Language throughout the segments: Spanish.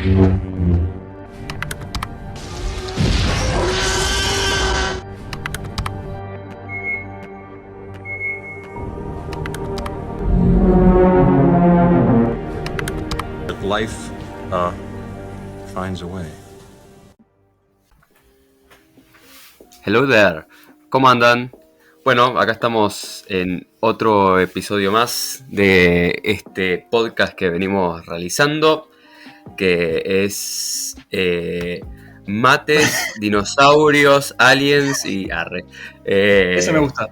Life finds a way. Hello there, ¿cómo andan? Bueno, acá estamos en otro episodio más de este podcast que venimos realizando, que es mates, dinosaurios, aliens y arre. Ese me gusta.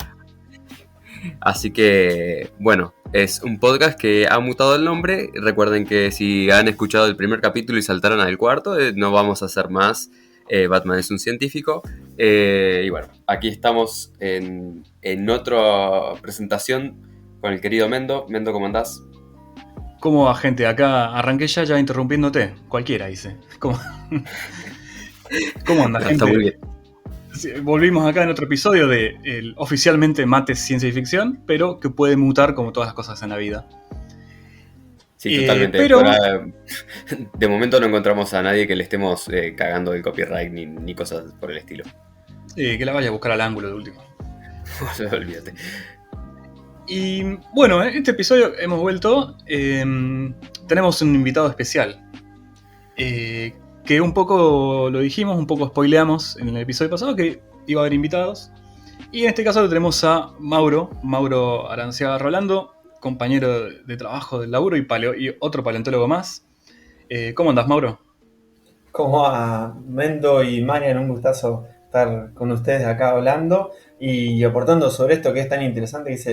Así que, bueno, es un podcast que ha mutado el nombre. Recuerden que si han escuchado el primer capítulo y saltaron al cuarto, no vamos a hacer más. Batman es un científico. Y bueno, aquí estamos en otra presentación con el querido Mendo. Mendo, ¿cómo andás? ¿Cómo va, gente? Acá arranqué ya interrumpiéndote. Cualquiera, dice. ¿Cómo anda, gente? Está muy bien. Sí, volvimos acá en otro episodio de oficialmente Mates Ciencia y Ficción, pero que puede mutar como todas las cosas en la vida. Sí, totalmente. Pero... de momento no encontramos a nadie que le estemos cagando el copyright ni cosas por el estilo. que la vaya a buscar al ángulo de último. Olvídate. Y bueno, en este episodio hemos vuelto. Tenemos un invitado especial. Que un poco lo dijimos, un poco spoileamos en el episodio pasado que iba a haber invitados. Y en este caso lo tenemos a Mauro Aranciaga Rolando, compañero de trabajo del laburo y otro paleontólogo más. ¿Cómo andás, Mauro? ¿Cómo va, Mendo y Marian? Un gustazo estar con ustedes acá hablando y aportando sobre esto que es tan interesante, que es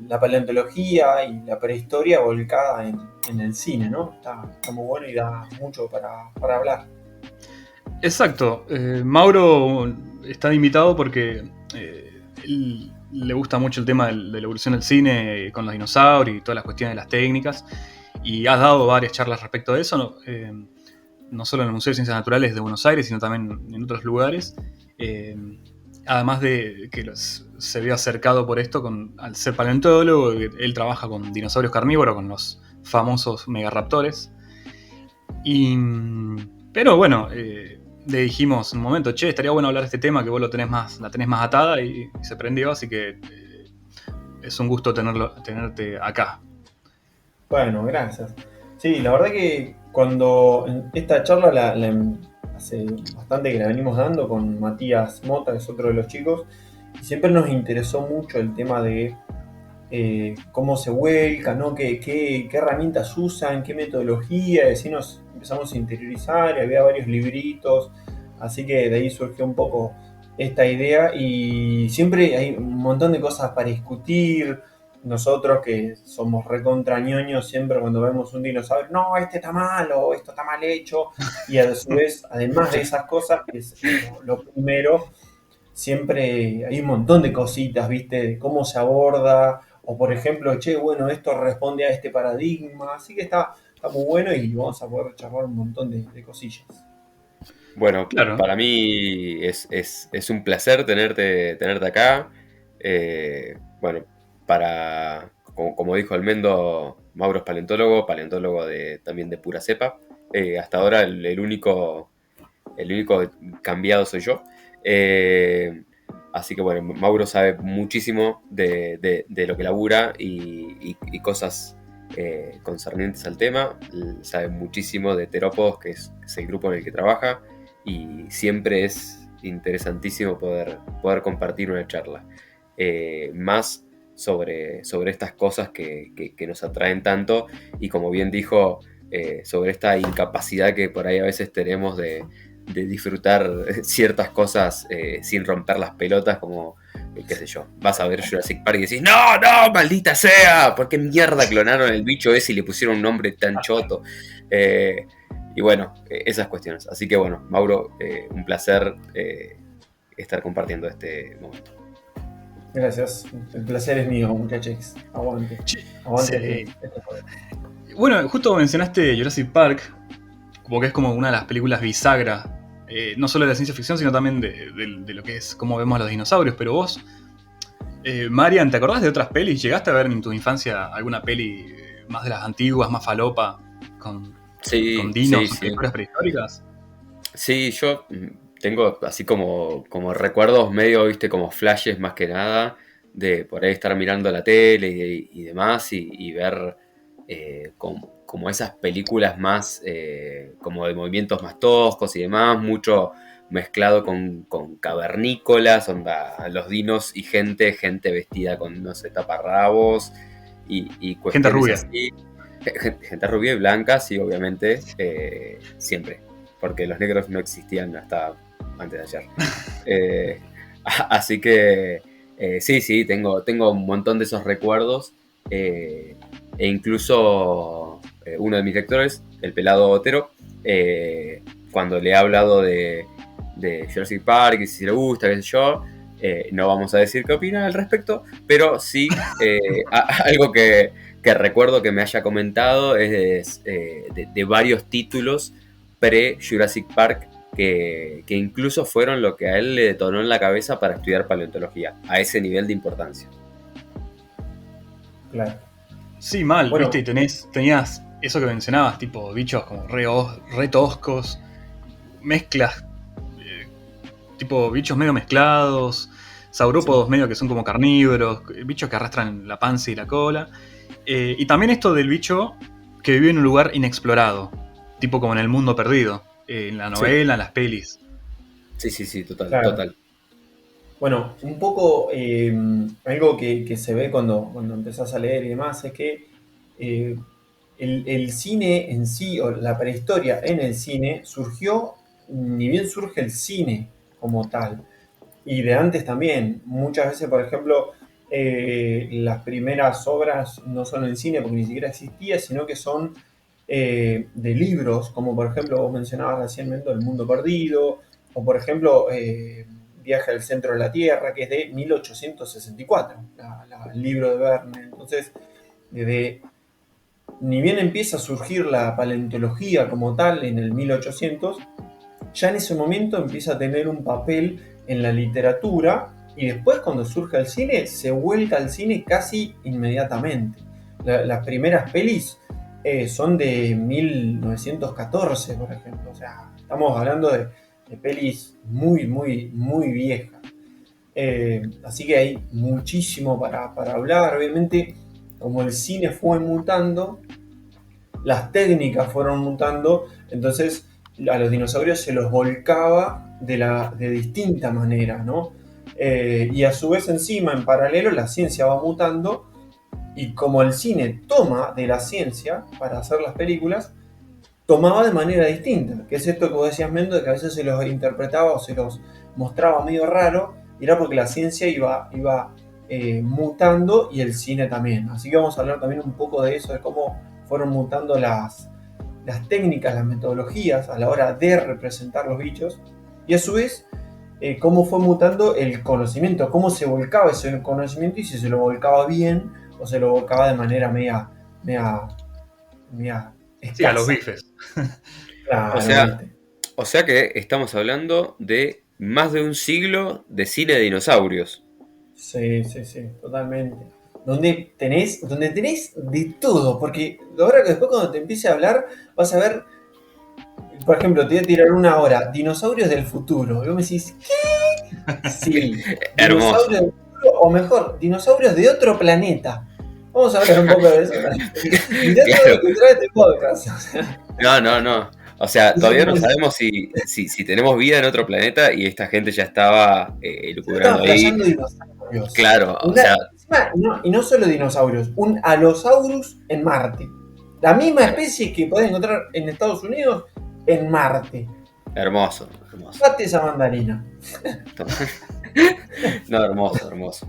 la paleontología y la prehistoria volcada en el cine, ¿no? Está muy bueno y da mucho para hablar. Exacto. Mauro está invitado porque él le gusta mucho el tema de la evolución del cine con los dinosaurios y todas las cuestiones de las técnicas. Y has dado varias charlas respecto de eso, no solo en el Museo de Ciencias Naturales de Buenos Aires, sino también en otros lugares. Además de que se vio acercado por esto al ser paleontólogo. Él trabaja con dinosaurios carnívoros, con los famosos megaraptores. Pero bueno, le dijimos en un momento, che, estaría bueno hablar de este tema, que vos la tenés más atada, y se prendió, así que es un gusto tenerte acá. Bueno, gracias. Sí, la verdad que cuando esta charla hace bastante que la venimos dando con Matías Mota, que es otro de los chicos, y siempre nos interesó mucho el tema de cómo se vuelca, ¿no? ¿Qué herramientas usan, qué metodología, y así nos empezamos a interiorizar, y había varios libritos, así que de ahí surgió un poco esta idea, y siempre hay un montón de cosas para discutir. Nosotros que somos recontrañoños, siempre cuando vemos un dinosaurio, no, este está malo, esto está mal hecho, y a su vez, además de esas cosas, que es lo primero, siempre hay un montón de cositas, ¿viste? De cómo se aborda, o por ejemplo, che, bueno, esto responde a este paradigma, así que está muy bueno y vamos a poder charlar un montón de cosillas. Bueno, Claro. Para mí es un placer tenerte acá. Bueno, como dijo el Mendo, Mauro es paleontólogo también de pura cepa. Hasta ahora el único cambiado soy yo. Así que bueno, Mauro sabe muchísimo de lo que labura y cosas concernientes al tema. Sabe muchísimo de Terópodos, que es el grupo en el que trabaja, y siempre es interesantísimo poder compartir una charla. Más sobre estas cosas que nos atraen tanto, y como bien dijo, sobre esta incapacidad que por ahí a veces tenemos de disfrutar ciertas cosas sin romper las pelotas, como, qué sé yo, vas a ver Jurassic Park y decís, no, maldita sea, ¿por qué mierda clonaron el bicho ese y le pusieron un nombre tan choto? Y bueno, esas cuestiones. Así que bueno, Mauro, un placer estar compartiendo este momento. Gracias, el placer es mío, muchachos. Aguante. Sí. Este poder. Bueno, justo mencionaste Jurassic Park, como que es como una de las películas bisagra, no solo de la ciencia ficción, sino también de lo que es cómo vemos a los dinosaurios. Pero vos, Marian, ¿te acordás de otras pelis? ¿Llegaste a ver en tu infancia alguna peli más de las antiguas, más falopa, con Sí, con dinos sí, o sí. criaturas prehistóricas. Sí, yo tengo así como recuerdos medio, viste, como flashes más que nada, de por ahí estar mirando la tele y demás y ver como esas películas más, como de movimientos más toscos y demás, mucho mezclado con cavernícolas, onda, los dinos y gente vestida con, no sé, taparrabos y Gente cuestiones rubia. así. Gente rubia y blanca, sí, obviamente, siempre, porque los negros no existían hasta antes de ayer. Eh, Así que sí, tengo un montón de esos recuerdos, e incluso uno de mis lectores, el pelado Otero, cuando le he hablado de Jurassic Park y si le gusta, qué sé yo, no vamos a decir qué opina al respecto, pero sí algo que recuerdo que me haya comentado es de varios títulos pre-Jurassic Park que incluso fueron lo que a él le detonó en la cabeza para estudiar paleontología, a ese nivel de importancia. Claro. Sí, mal, Bueno, viste, y tenías eso que mencionabas, tipo bichos como re toscos, mezclas, eh, tipo bichos medio mezclados, saurópodos sí, medio que son como carnívoros, bichos que arrastran la panza y la cola. Y también esto del bicho que vive en un lugar inexplorado, tipo como en el mundo perdido, en la Sí, novela, en las pelis. sí, total, claro. total. Bueno, un poco algo que se ve cuando empezás a leer y demás es que eh, el cine en sí, o la prehistoria en el cine, surgió, ni bien surge el cine como tal, y de antes también. Muchas veces, por ejemplo, las primeras obras no son en cine porque ni siquiera existía, sino que son de libros, como por ejemplo vos mencionabas recientemente El Mundo Perdido, o por ejemplo Viaje al Centro de la Tierra, que es de 1864, el libro de Verne. Entonces, desde ni bien empieza a surgir la paleontología como tal en el 1800, ya en ese momento empieza a tener un papel en la literatura y después cuando surge el cine se vuelca al cine casi inmediatamente. Las primeras pelis son de 1914, por ejemplo. O sea, estamos hablando de pelis muy viejas. Así que hay muchísimo para hablar. Obviamente, como el cine fue mutando, las técnicas fueron mutando, entonces a los dinosaurios se los volcaba de distinta manera, ¿no? Y a su vez encima, en paralelo, la ciencia va mutando y como el cine toma de la ciencia para hacer las películas, tomaba de manera distinta, que es esto que vos decías, Mendo, de que a veces se los interpretaba o se los mostraba medio raro, y era porque la ciencia iba mutando y el cine también. Así que vamos a hablar también un poco de eso, de cómo fueron mutando las técnicas, las metodologías a la hora de representar los bichos, y a su vez cómo fue mutando el conocimiento, cómo se volcaba ese conocimiento y si se lo volcaba bien o se lo volcaba de manera media Sí, a los escasa. bifes. Claro, O sea, ¿viste? o sea que estamos hablando de más de un siglo de cine de dinosaurios. Sí, totalmente. Donde tenés de todo, porque ahora que después cuando te empiece a hablar, vas a ver, por ejemplo, te voy a tirar una hora, dinosaurios del futuro. Y vos me decís, ¿qué? Sí, Hermoso. dinosaurios del futuro, o mejor, dinosaurios de otro planeta. Vamos a hablar un poco de eso. Mirá todo Claro. lo que trae este podcast. O sea, No. O sea, eso todavía no como si sabemos si tenemos vida en otro planeta y esta gente ya estaba yo estaba elucubrando ahí. flasheando dinosaurios. Claro, o sea, Encima, y no solo dinosaurios, un Allosaurus en Marte. La misma especie que podés encontrar en Estados Unidos en Marte. hermoso. Mate esa mandarina. No, hermoso.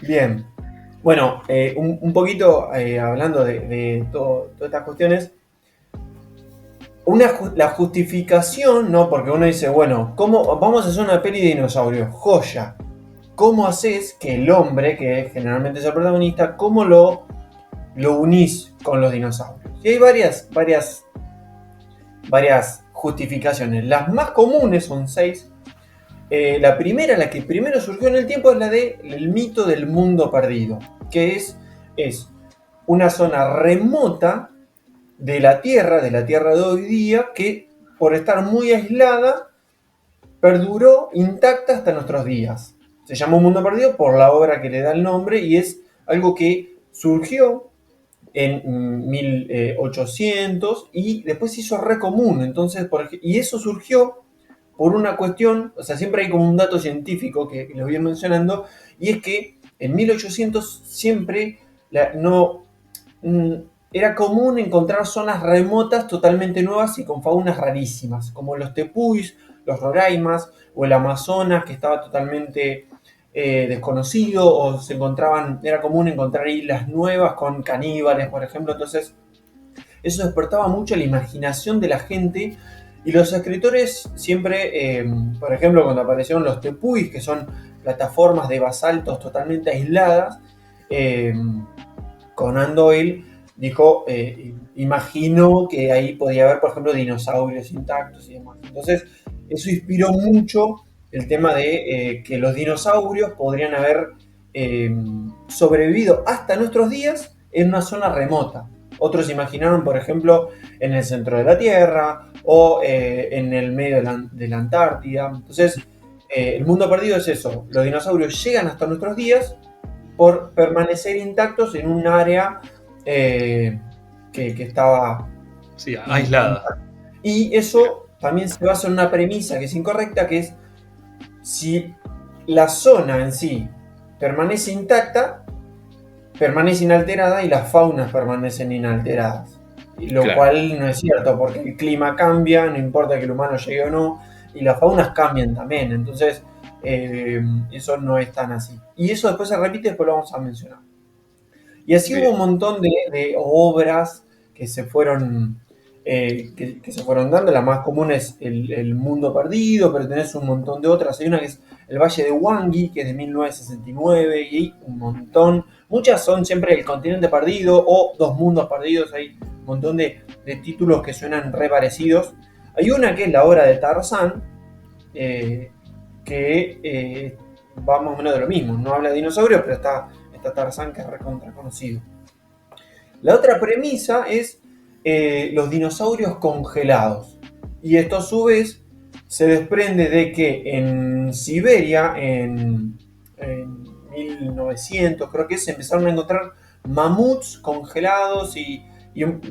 Bien. Bueno, un poquito hablando de todas estas cuestiones. La justificación, ¿no? Porque uno dice, bueno, ¿cómo vamos a hacer una peli de dinosaurios? Joya. ¿Cómo haces que el hombre, que generalmente es el protagonista, cómo lo unís con los dinosaurios? Y hay varias justificaciones. Las más comunes son 6. La primera, la que primero surgió en el tiempo, es la del mito del mundo perdido, que es una zona remota de la Tierra de hoy día, que por estar muy aislada, perduró intacta hasta nuestros días. Se llamó Mundo Perdido por la obra que le da el nombre y es algo que surgió en 1800 y después se hizo re común. Entonces, y eso surgió por una cuestión, o sea, siempre hay como un dato científico que lo voy mencionando, y es que en 1800 siempre era común encontrar zonas remotas totalmente nuevas y con faunas rarísimas, como los tepuis, los roraimas o el Amazonas, que estaba totalmente desconocido, o era común encontrar islas nuevas con caníbales, por ejemplo. Entonces, eso despertaba mucho la imaginación de la gente, y los escritores siempre, por ejemplo, cuando aparecieron los tepuis, que son plataformas de basaltos totalmente aisladas, Conan Doyle dijo, imaginó que ahí podía haber, por ejemplo, dinosaurios intactos y demás. Entonces, eso inspiró mucho el tema de que los dinosaurios podrían haber sobrevivido hasta nuestros días en una zona remota. Otros imaginaron, por ejemplo, en el centro de la Tierra o en el medio de la Antártida. Entonces, el mundo perdido es eso. Los dinosaurios llegan hasta nuestros días por permanecer intactos en un área que estaba aislada. Y eso también se basa en una premisa que es incorrecta, que es si la zona en sí permanece intacta, permanece inalterada y las faunas permanecen inalteradas. Lo cual no es cierto, porque el clima cambia, no importa que el humano llegue o no, y las faunas cambian también. Entonces, eso no es tan así. Y eso después se repite, después lo vamos a mencionar. Y así hubo un montón de obras que se fueron dando. La más común es el Mundo Perdido, pero tenés un montón de otras. Hay una que es El Valle de Wangi, que es de 1969, y hay un montón. Muchas son siempre El Continente Perdido o Dos Mundos Perdidos. Hay un montón de títulos que suenan re parecidos. Hay una que es la obra de Tarzán, que va más o menos de lo mismo. No habla de dinosaurios, pero está Tarzán, que es recontra conocido. La otra premisa es los dinosaurios congelados. Y esto a su vez se desprende de que en Siberia, en 1900 creo que se empezaron a encontrar mamuts congelados y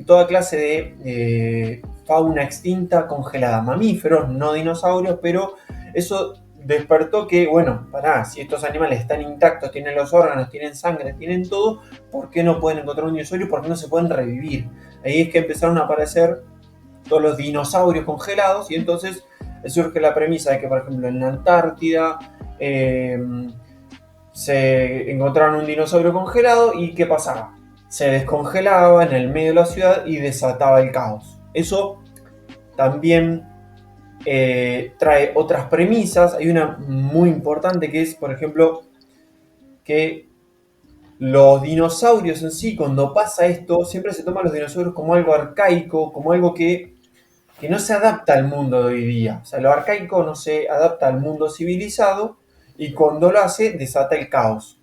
toda clase de fauna extinta congelada. Mamíferos, no dinosaurios, pero eso despertó que, bueno, si estos animales están intactos, tienen los órganos, tienen sangre, tienen todo, ¿por qué no pueden encontrar un dinosaurio? ¿Por qué no se pueden revivir? Ahí es que empezaron a aparecer todos los dinosaurios congelados, y entonces surge la premisa de que, por ejemplo, en la Antártida se encontraron un dinosaurio congelado, y ¿qué pasaba? Se descongelaba en el medio de la ciudad y desataba el caos. Eso también trae otras premisas. Hay una muy importante que es, por ejemplo, que los dinosaurios en sí, cuando pasa esto, siempre se toman los dinosaurios como algo arcaico, como algo que no se adapta al mundo de hoy día. O sea, lo arcaico no se adapta al mundo civilizado, y cuando lo hace, desata el caos.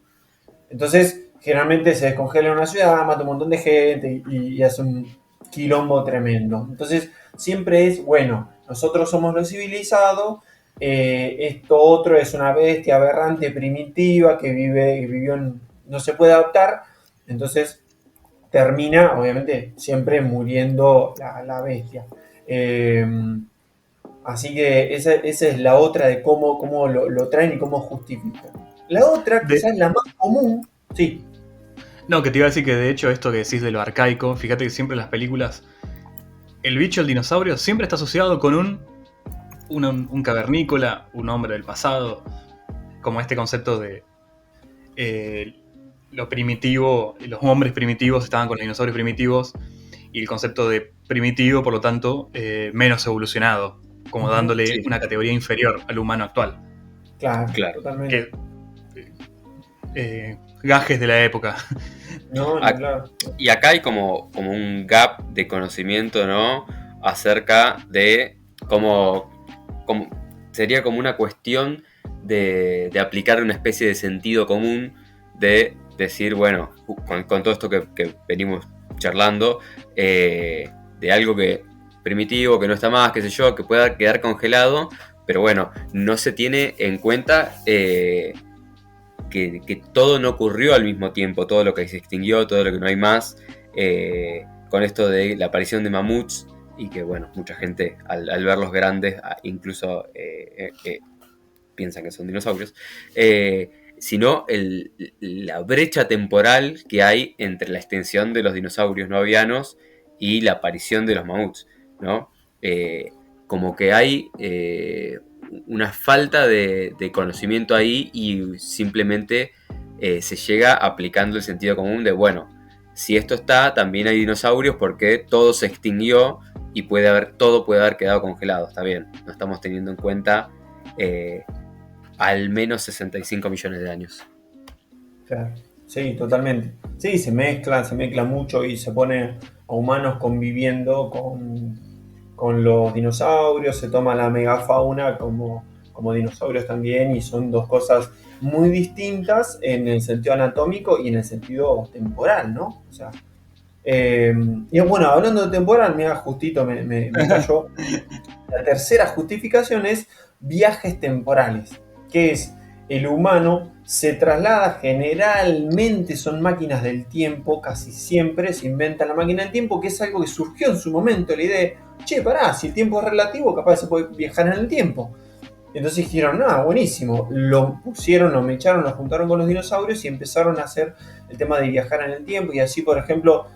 Entonces, generalmente se descongela una ciudad, mata un montón de gente y hace un quilombo tremendo. Entonces, siempre es, bueno, nosotros somos lo civilizado, esto otro es una bestia aberrante, primitiva, que no se puede adaptar. Entonces termina, obviamente, siempre muriendo la bestia. Así que esa es la otra de cómo lo traen y cómo justifican. La otra, quizás la más común, sí. No, que te iba a decir que de hecho esto que decís de lo arcaico, fíjate que siempre en las películas el bicho, el dinosaurio, siempre está asociado con un cavernícola, un hombre del pasado, como este concepto de lo primitivo, los hombres primitivos estaban con los dinosaurios primitivos, y el concepto de primitivo, por lo tanto, menos evolucionado, como dándole una categoría inferior al humano actual. Claro. Totalmente. Gajes de la época. No, claro. Y acá hay como un gap de conocimiento, ¿no? Acerca de cómo sería como una cuestión de aplicar una especie de sentido común, de decir, bueno, con todo esto que venimos charlando, de algo que primitivo, que no está más, qué sé yo, que pueda quedar congelado, pero bueno, no se tiene en cuenta que todo no ocurrió al mismo tiempo, todo lo que se extinguió, todo lo que no hay más, con esto de la aparición de mamuts, y que bueno, mucha gente al verlos grandes incluso piensan que son dinosaurios, sino la brecha temporal que hay entre la extensión de los dinosaurios no avianos y la aparición de los mamuts, ¿no? Como que hay una falta de conocimiento ahí, y simplemente se llega aplicando el sentido común de, bueno, si esto está, también hay dinosaurios porque todo se extinguió y todo puede haber quedado congelado. Está bien, no estamos teniendo en cuenta al menos 65 millones de años. Claro. Sí, totalmente. Sí, se mezcla mucho y se pone a humanos conviviendo con los dinosaurios, se toma la megafauna como dinosaurios también, y son dos cosas muy distintas en el sentido anatómico y en el sentido temporal, ¿no? O sea, y bueno, hablando de temporal, mira, justito me cayó. La tercera justificación es viajes temporales, que es el humano se traslada, generalmente son máquinas del tiempo, casi siempre se inventa la máquina del tiempo, que es algo que surgió en su momento, la idea de, che, pará, si el tiempo es relativo, capaz se puede viajar en el tiempo. Entonces dijeron, buenísimo, lo pusieron, lo mecharon, lo juntaron con los dinosaurios y empezaron a hacer el tema de viajar en el tiempo, y así, por ejemplo,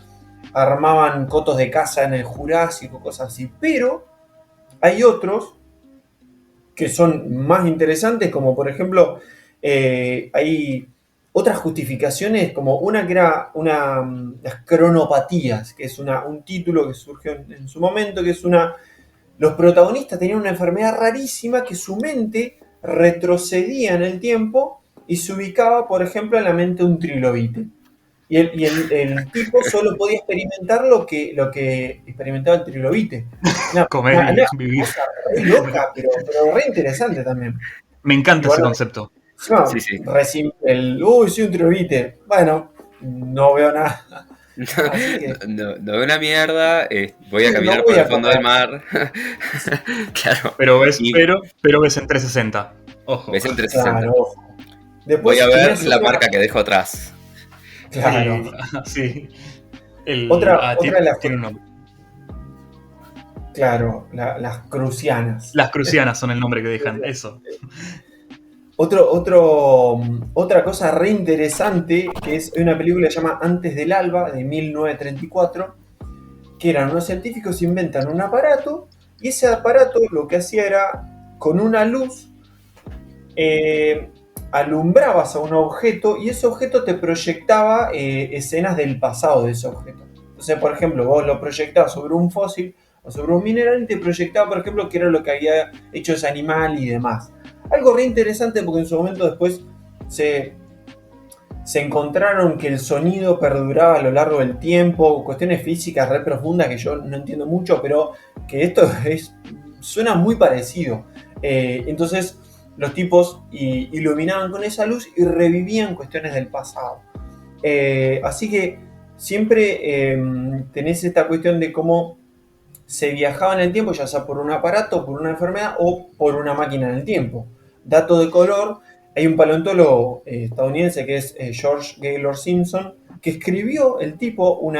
armaban cotos de caza en el Jurásico, cosas así. Pero hay otros que son más interesantes, como por ejemplo, hay otras justificaciones, como una que era las cronopatías, que es un título que surgió en su momento, que es los protagonistas tenían una enfermedad rarísima que su mente retrocedía en el tiempo y se ubicaba, por ejemplo, en la mente de un trilobite. Y el tipo solo podía experimentar lo que experimentaba el trilobite. Comer y vivir. Cosa re loca, pero re interesante también. Me encanta Igual, ese concepto. No, Sí. sí, un trilobite. Bueno, no veo nada. Así que, No veo una mierda, voy a caminar no por voy el a fondo comer. del mar. Claro. Pero ves, Y pero ves en 360. Ojo. ves en 360. Claro, ojo. Voy a ver tenías la otra- marca que dejo atrás. Claro. Sí. Otra de las tiene un nombre. Claro, las crucianas. Las crucianas son el nombre que dejan. Eso. Otra cosa re interesante, que es una película que se llama Antes del Alba, de 1934, que eran unos científicos que inventan un aparato, y ese aparato lo que hacía era, con una luz, alumbrabas a un objeto, y ese objeto te proyectaba escenas del pasado de ese objeto. Entonces, por ejemplo, vos lo proyectabas sobre un fósil o sobre un mineral, y te proyectaba, por ejemplo, qué era lo que había hecho ese animal y demás. Algo re interesante, porque en su momento después se encontraron que el sonido perduraba a lo largo del tiempo, cuestiones físicas re profundas que yo no entiendo mucho, pero que esto suena muy parecido. Entonces los tipos iluminaban con esa luz y revivían cuestiones del pasado. Así que siempre tenés esta cuestión de cómo se viajaba en el tiempo, ya sea por un aparato, por una enfermedad o por una máquina en el tiempo. Dato de color, hay un paleontólogo estadounidense que es George Gaylord Simpson, que escribió el tipo un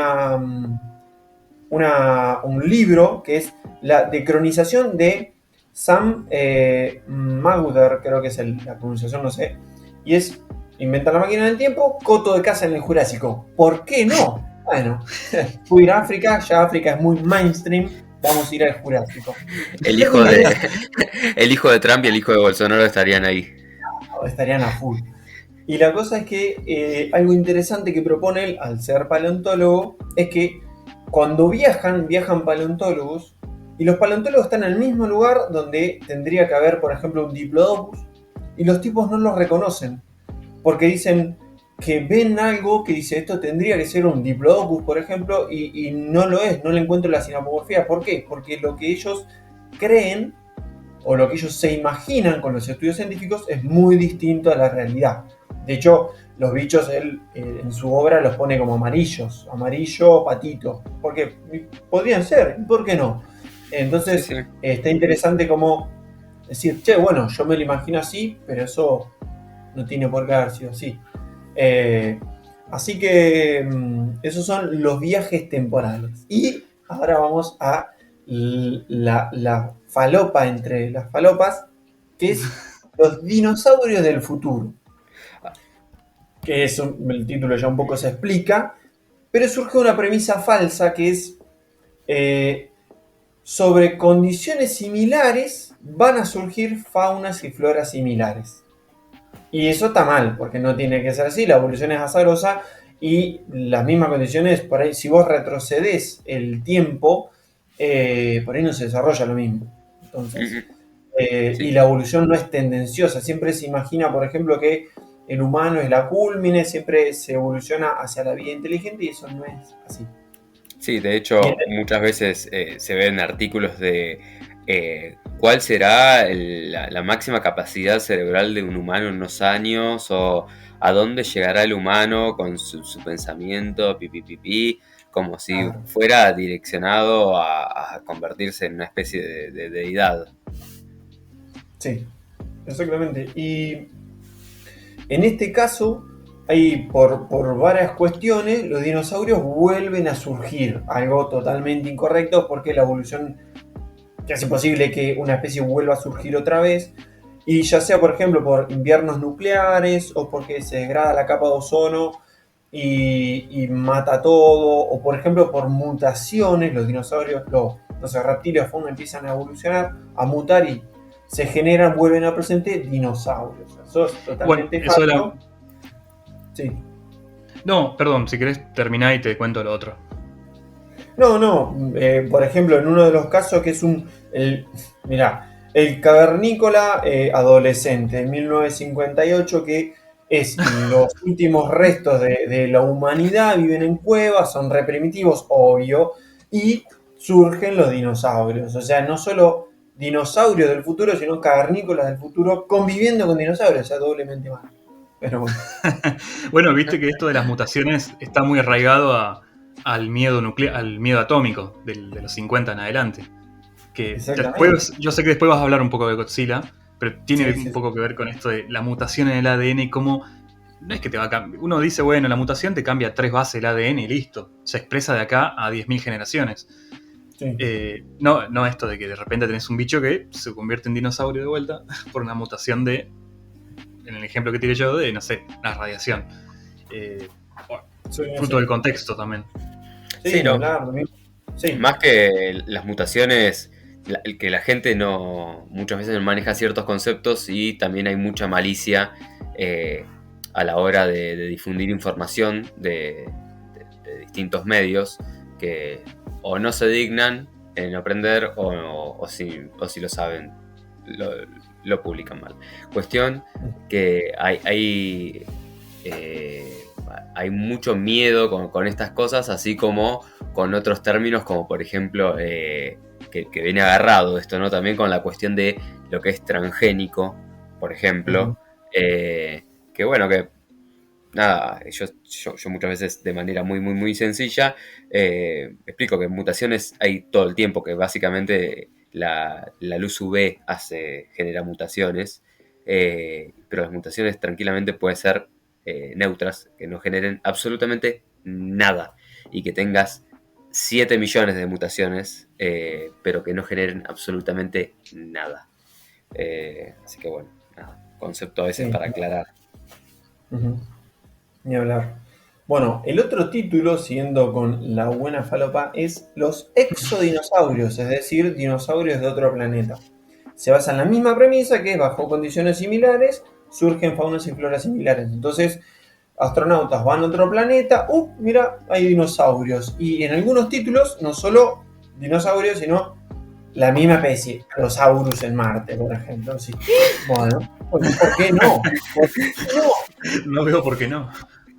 libro que es la decronización de Sam Magruder, creo que es la pronunciación, no sé, y es inventa la máquina del tiempo, coto de caza en el Jurásico. ¿Por qué no? Bueno, fui a ir a África, ya África es muy mainstream, vamos a ir al Jurásico. El hijo de Trump y el hijo de Bolsonaro estarían ahí. Estarían a full. Y la cosa es que algo interesante que propone él, al ser paleontólogo, es que cuando viajan paleontólogos, y los paleontólogos están en el mismo lugar donde tendría que haber, por ejemplo, un diplodocus, y los tipos no los reconocen, porque dicen que ven algo que dice, esto tendría que ser un diplodocus, por ejemplo, y no lo es, no le encuentro la sinapomorfía. ¿Por qué? Porque lo que ellos creen, o lo que ellos se imaginan con los estudios científicos, es muy distinto a la realidad. De hecho, los bichos él en su obra los pone como amarillos, amarillo, patito, porque podrían ser, ¿por qué no? Entonces Sí, sí. está interesante como decir, che, bueno, yo me lo imagino así, pero eso no tiene por qué haber sido así. Así que esos son los viajes temporales. Y ahora vamos a la falopa entre las falopas, que es los dinosaurios del futuro. Que es el título ya un poco se explica, pero surge una premisa falsa que es sobre condiciones similares van a surgir faunas y floras similares. Y eso está mal, porque no tiene que ser así, la evolución es azarosa y las mismas condiciones, por ahí, si vos retrocedes el tiempo, por ahí no se desarrolla lo mismo. Entonces, Sí. y la evolución no es tendenciosa, siempre se imagina, por ejemplo, que el humano es la cúlmine, siempre se evoluciona hacia la vida inteligente y eso no es así. Sí, de hecho, muchas veces se ven artículos de cuál será la máxima capacidad cerebral de un humano en unos años o a dónde llegará el humano con su pensamiento, como si fuera direccionado a convertirse en una especie de deidad. Sí, exactamente. Y en este caso, hay por varias cuestiones, los dinosaurios vuelven a surgir, algo totalmente incorrecto porque la evolución que hace posible que una especie vuelva a surgir otra vez, y ya sea por ejemplo por inviernos nucleares o porque se degrada la capa de ozono y mata todo, o por ejemplo por mutaciones, los dinosaurios, los reptiles empiezan a evolucionar, a mutar y se generan, vuelven al presente dinosaurios. Eso es totalmente Bueno, eso falso. Sí. No, perdón, si querés terminar y te cuento lo otro. No, por ejemplo, en uno de los casos que es el cavernícola adolescente de 1958, que es los últimos restos de la humanidad, viven en cuevas, son re primitivos, obvio, y surgen los dinosaurios. O sea, no solo dinosaurios del futuro, sino cavernícolas del futuro conviviendo con dinosaurios, o sea, doblemente mal. Pero bueno. Bueno, viste que esto de las mutaciones está muy arraigado al miedo nuclear, al miedo atómico de los 50 en adelante. Que después, yo sé que después vas a hablar un poco de Godzilla, pero tiene un poco que ver con esto de la mutación en el ADN y cómo no es que te va a cambiar. Uno dice, bueno, la mutación te cambia 3 bases del ADN y listo. Se expresa de acá a 10.000 generaciones. Sí. No esto de que de repente tenés un bicho que se convierte en dinosaurio de vuelta por una mutación de, en el ejemplo que tiré yo, de, no sé, la radiación. Fruto del contexto también. Sí, no. Sí. Más que las mutaciones, que la gente muchas veces no maneja ciertos conceptos y también hay mucha malicia a la hora de difundir información de distintos medios que o no se dignan en aprender o si lo saben, lo publican mal. Cuestión que hay mucho miedo con estas cosas, así como con otros términos, como por ejemplo, que viene agarrado esto, ¿no? También con la cuestión de lo que es transgénico, por ejemplo, que bueno, que nada, yo muchas veces de manera muy, muy, muy sencilla explico que mutaciones hay todo el tiempo, que básicamente la luz UV genera mutaciones, pero las mutaciones tranquilamente pueden ser neutras, que no generen absolutamente nada y que tengas 7 millones de mutaciones, pero que no generen absolutamente nada. Así que bueno, nada, concepto a veces para aclarar. Ni hablar. Bueno, el otro título, siguiendo con la buena falopa, es los exodinosaurios, es decir, dinosaurios de otro planeta. Se basa en la misma premisa que bajo condiciones similares surgen faunas y floras similares. Entonces, astronautas van a otro planeta, mira, hay dinosaurios. Y en algunos títulos, no solo dinosaurios, sino la misma especie, los Aurus en Marte, por ejemplo. Sí. Bueno, ¿por qué no? ¿Por qué no? No veo por qué no.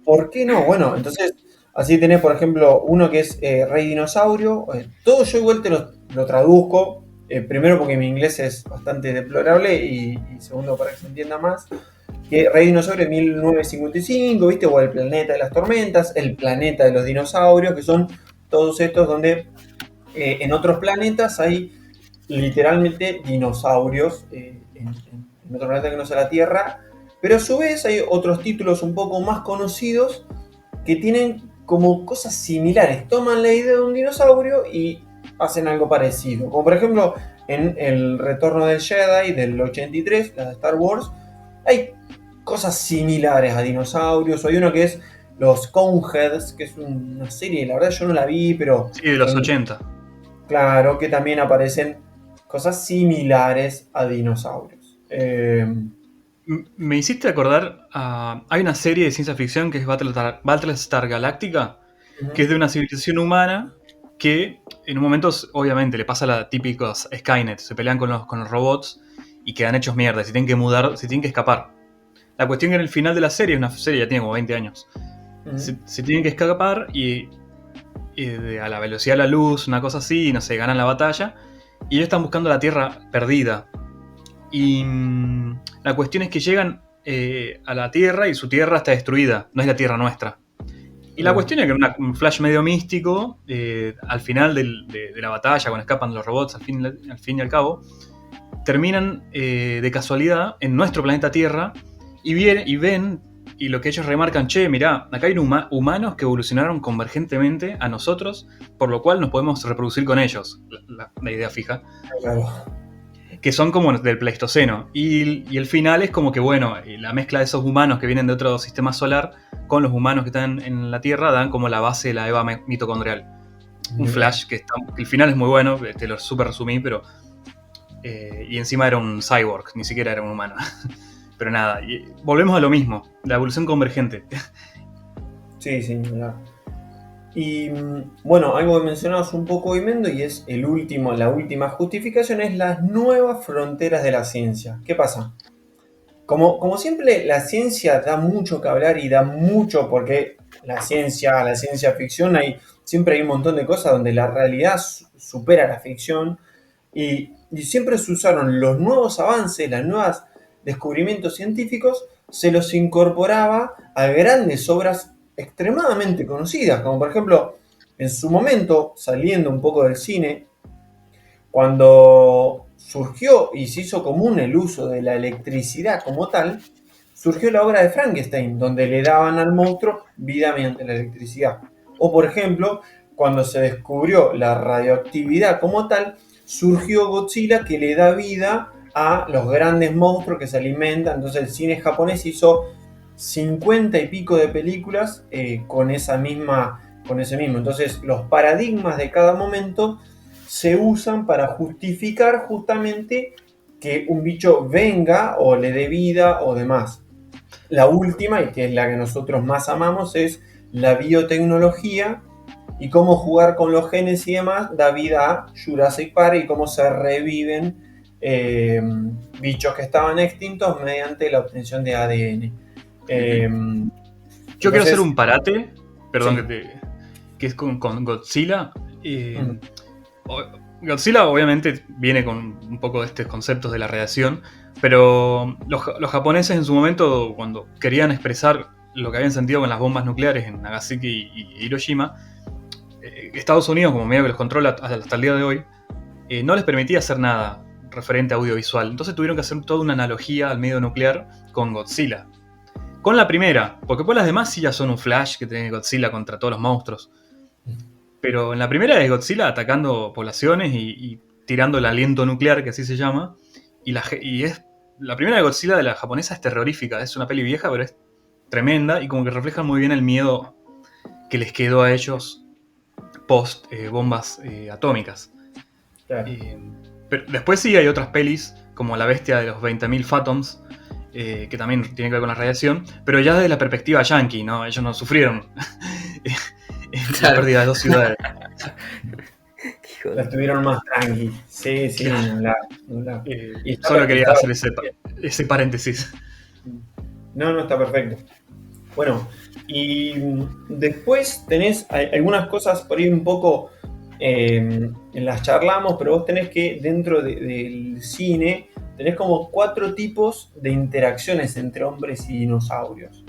¿Por qué no? Bueno, entonces, así tenés, por ejemplo, uno que es Rey Dinosaurio. Todo yo igual te lo traduzco. Primero porque mi inglés es bastante deplorable y segundo para que se entienda más. que Rey Dinosaurio de 1955, ¿viste? O El Planeta de las Tormentas, El Planeta de los Dinosaurios, que son todos estos donde en otros planetas hay literalmente dinosaurios en otro planeta que no sea la Tierra, pero a su vez hay otros títulos un poco más conocidos que tienen como cosas similares, toman la idea de un dinosaurio y hacen algo parecido, como por ejemplo en El Retorno del Jedi del 83, la de Star Wars, hay cosas similares a dinosaurios. Hay uno que es Los Coneheads, que es una serie, la verdad yo no la vi, pero Sí, de los 80. claro que también aparecen cosas similares a dinosaurios. Me hiciste acordar, hay una serie de ciencia ficción que es Battlestar Galactica, que es de una civilización humana que en un momento, obviamente, le pasa la típica Skynet, se pelean con los robots y quedan hechos mierda, se tienen que mudar, se tienen que escapar. La cuestión que en el final de la serie, es una serie ya tiene como 20 años, se tienen que escapar y a la velocidad de la luz, una cosa así, y no sé, ganan la batalla. Y ellos están buscando la Tierra perdida. Y la cuestión es que llegan a la Tierra y su Tierra está destruida, no es la Tierra nuestra. Y la cuestión es que en un flash medio místico, al final de la batalla, cuando escapan los robots, al fin y al cabo, terminan de casualidad en nuestro planeta Tierra y ven, y lo que ellos remarcan, che, mirá, acá hay humanos que evolucionaron convergentemente a nosotros, por lo cual nos podemos reproducir con ellos, la idea fija. Claro. Que son como del Pleistoceno. Y el final es como que, bueno, la mezcla de esos humanos que vienen de otro sistema solar con los humanos que están en la Tierra dan como la base de la Eva mitocondrial. Un flash que el final es muy bueno, te lo súper resumí, pero... y encima era un cyborg, ni siquiera era un humano. Pero nada, volvemos a lo mismo, la evolución convergente. Sí, ya. Y bueno, algo que mencionabas un poco, Mendo, y es la última justificación, es las nuevas fronteras de la ciencia. ¿Qué pasa? Como siempre, la ciencia da mucho que hablar y da mucho, porque la ciencia ficción, siempre hay un montón de cosas donde la realidad supera la ficción, y siempre se usaron los nuevos avances, los nuevos descubrimientos científicos, se los incorporaba a grandes obras extremadamente conocidas, como por ejemplo, en su momento, saliendo un poco del cine, cuando surgió y se hizo común el uso de la electricidad como tal, surgió la obra de Frankenstein, donde le daban al monstruo vida mediante la electricidad. O por ejemplo, cuando se descubrió la radioactividad como tal, surgió Godzilla, que le da vida a los grandes monstruos que se alimentan. Entonces el cine japonés hizo 50 y pico de películas con ese mismo. Entonces los paradigmas de cada momento se usan para justificar justamente que un bicho venga o le dé vida o demás. La última, y que es la que nosotros más amamos, es la biotecnología y cómo jugar con los genes y demás da vida a Jurassic Park y cómo se reviven bichos que estaban extintos mediante la obtención de ADN. Yo quiero hacer un parate, perdón, sí. que es con Godzilla. Godzilla obviamente viene con un poco de estos conceptos de la radiación, pero los japoneses en su momento, cuando querían expresar lo que habían sentido con las bombas nucleares en Nagasaki y Hiroshima, Estados Unidos, como medio que los controla hasta el día de hoy, no les permitía hacer nada referente a audiovisual. Entonces tuvieron que hacer toda una analogía al medio nuclear con Godzilla. Con la primera, porque pues las demás sí ya son un flash que tiene Godzilla contra todos los monstruos. Pero en la primera es Godzilla atacando poblaciones y tirando el aliento nuclear, que así se llama. Y es la primera de Godzilla de la japonesa es terrorífica. Es una peli vieja, pero es tremenda y como que refleja muy bien el miedo que les quedó a ellos post bombas atómicas. Claro. Pero después sí hay otras pelis, como La bestia de los 20.000 Phantoms, que también tiene que ver con la radiación, pero ya desde la perspectiva yankee, ¿no? Ellos no sufrieron la pérdida de 2 ciudades. La estuvieron más tranqui. Sí, Solo quería hacer ese paréntesis. No, está perfecto. Bueno, y después tenés algunas cosas por ahí un poco las charlamos, pero vos tenés que dentro del cine tenés como 4 tipos de interacciones entre hombres y dinosaurios.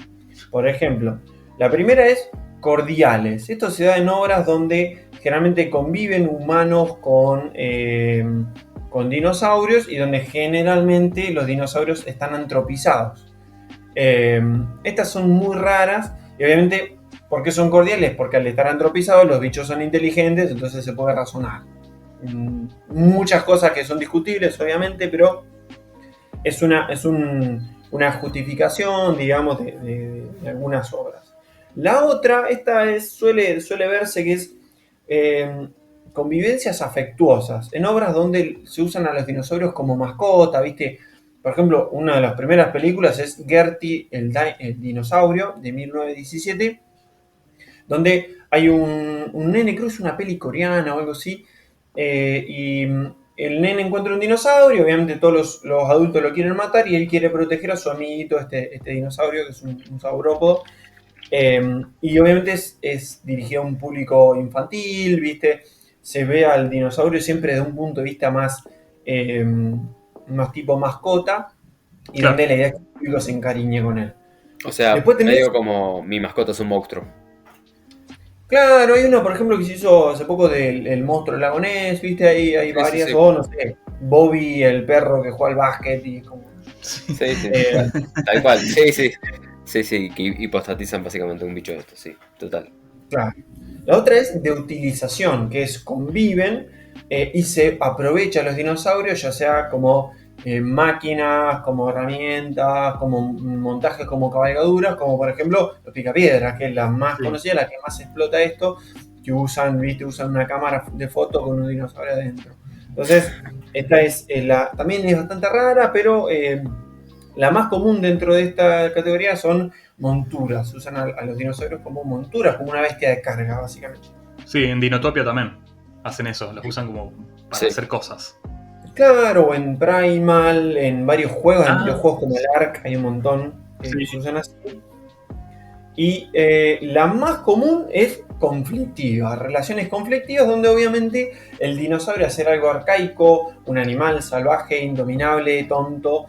Por ejemplo, la primera es cordiales. Esto se da en obras donde generalmente conviven humanos con dinosaurios y donde generalmente los dinosaurios están antropizados. Estas son muy raras y obviamente, ¿por qué son cordiales? Porque al estar antropizados los bichos son inteligentes, entonces se puede razonar. Muchas cosas que son discutibles, obviamente, pero es una justificación, digamos, de algunas obras. La otra, suele verse que es convivencias afectuosas, en obras donde se usan a los dinosaurios como mascota, ¿viste? Por ejemplo, una de las primeras películas es Gertie el dinosaurio, de 1917, donde hay un nene, creo que es una peli coreana o algo así, y el nene encuentra un dinosaurio, obviamente todos los adultos lo quieren matar y él quiere proteger a su amiguito, este dinosaurio, que es un saurópodo. Y obviamente es dirigido a un público infantil, ¿viste? Se ve al dinosaurio siempre desde un punto de vista más tipo mascota, y Claro. donde la idea es que el público se encariñe con él. O sea, Después tenés- medio como mi mascota es un monstruo. Claro, hay uno, por ejemplo, que se hizo hace poco del el monstruo del lago Ness, ¿viste? Hay Sí, varias, sí. o no sé, Bobby, el perro que juega al básquet, y es como... Sí, sí. Eh, Tal cual. Sí, sí. Sí, sí, que hipostatizan básicamente un bicho de esto, sí, total. Claro. La otra es de utilización, que es conviven y se aprovecha a los dinosaurios, ya sea como máquinas, como herramientas, como montajes, como cabalgaduras, como por ejemplo los picapiedras, que es la más Sí. conocida, la que más explota esto, que usan una cámara de foto con un dinosaurio adentro. Entonces, esta es también es bastante rara, pero la más común dentro de esta categoría son monturas. Usan a los dinosaurios como monturas, como una bestia de carga, básicamente. Sí, en Dinotopia también hacen eso, los usan como para Sí. hacer cosas. Claro, o en Primal, en varios juegos, en Ah. videojuegos como el Ark, hay un montón que Sí. se usan así. Y la más común es conflictiva, relaciones conflictivas donde obviamente el dinosaurio, al ser algo arcaico, un animal salvaje, indominable, tonto,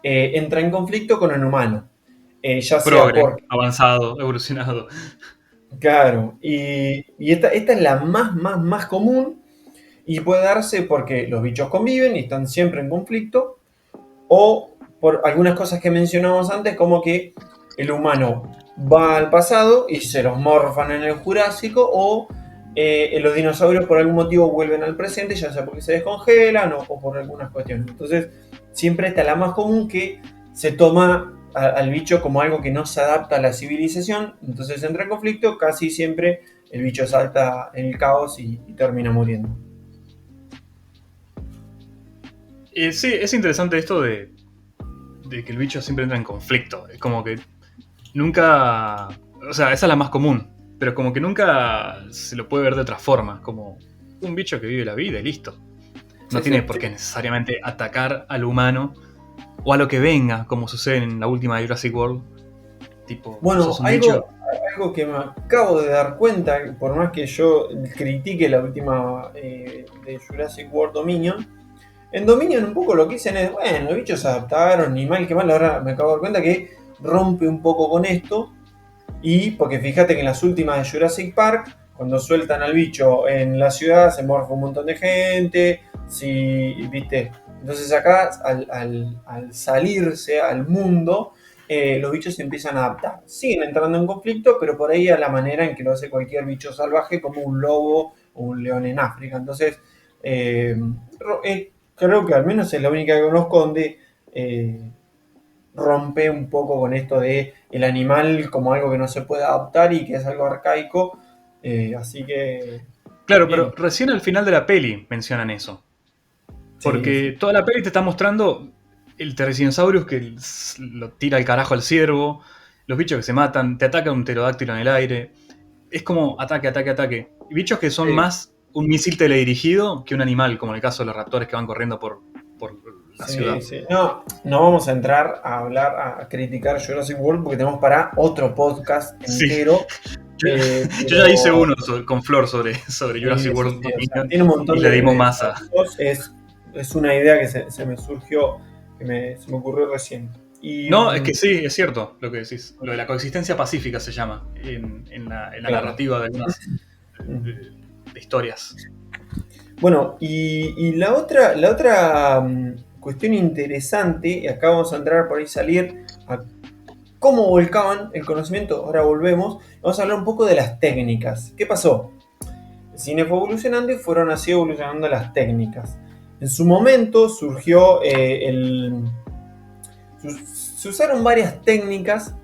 entra en conflicto con el humano. Ya sea Progre, por... avanzado, evolucionado. Claro, y esta es la más común y puede darse porque los bichos conviven y están siempre en conflicto, o por algunas cosas que mencionamos antes, como que el humano va al pasado y se los morfan en el Jurásico, o los dinosaurios por algún motivo vuelven al presente, ya sea porque se descongelan o por algunas cuestiones. Entonces, siempre está la más común, que se toma al bicho como algo que no se adapta a la civilización, entonces entra en conflicto, casi siempre el bicho salta en el caos y termina muriendo. Sí, es interesante esto de que el bicho siempre entra en conflicto. Es como que nunca... O sea, esa es la más común, pero como que nunca se lo puede ver de otra forma. Como un bicho que vive la vida y listo. No Sí, tiene sí, por sí. qué necesariamente atacar al humano o a lo que venga, como sucede en la última de Jurassic World. Tipo, Bueno, sos un bicho. algo que me acabo de dar cuenta, por más que yo critique la última de Jurassic World Dominion, en Dominion un poco lo que dicen es, bueno, los bichos se adaptaron, ni mal que mal, ahora me acabo de dar cuenta que rompe un poco con esto, y porque fíjate que en las últimas de Jurassic Park, cuando sueltan al bicho en la ciudad, se morfa un montón de gente, ¿viste? Entonces acá, al salirse al mundo, los bichos se empiezan a adaptar. Siguen entrando en conflicto, pero por ahí a la manera en que lo hace cualquier bicho salvaje, como un lobo o un león en África. Entonces, creo que al menos es la única que conozco donde rompe un poco con esto de el animal como algo que no se puede adaptar y que es algo arcaico. Así que... Claro, bien. pero recién al final de la peli mencionan eso. Sí, Porque toda la peli te está mostrando el Pterosaurus que lo tira al carajo al ciervo, los bichos que se matan, te ataca un pterodáctilo en el aire. Es como ataque, ataque, ataque. Y bichos que son Sí. más un misil teledirigido que un animal, como en el caso de los raptores que van corriendo por la ciudad. Sí. No vamos a entrar a hablar, a criticar Jurassic World porque tenemos para otro podcast Sí. entero. Yo Pero- ya hice uno con Flor sobre Jurassic Sí, World o sea, Dominion tiene un montón y le dimos de masa. datos, es es una idea que se me surgió, se me ocurrió recién. Y, No, es que sí, es cierto lo que decís. Lo de la coexistencia pacífica se llama en la Claro. narrativa de algunas de historias. Bueno, y la otra cuestión interesante, y acá vamos a entrar por ahí salir a cómo volcaban el conocimiento, ahora volvemos, vamos a hablar un poco de las técnicas. ¿Qué pasó? El cine fue evolucionando y fueron así evolucionando las técnicas. En su momento surgió se usaron varias técnicas,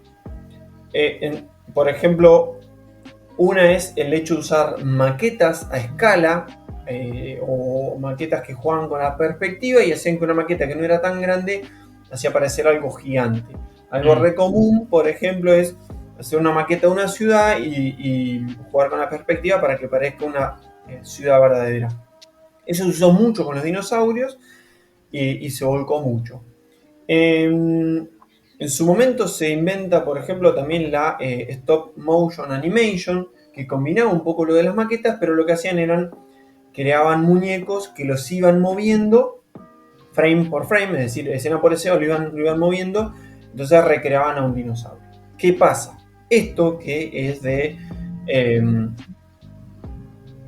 por ejemplo, una es el hecho de usar maquetas a escala, o maquetas que jugaban con la perspectiva y hacían que una maqueta que no era tan grande hacía parecer algo gigante. Algo re común, por ejemplo, es hacer una maqueta de una ciudad y jugar con la perspectiva para que parezca una ciudad verdadera. Eso se usó mucho con los dinosaurios y se volcó mucho. En su momento se inventa, por ejemplo, también la stop motion animation, que combinaba un poco lo de las maquetas, pero lo que hacían eran creaban muñecos que los iban moviendo frame por frame, es decir, escena por escena lo iban moviendo, entonces recreaban a un dinosaurio. ¿Qué pasa? Esto que es de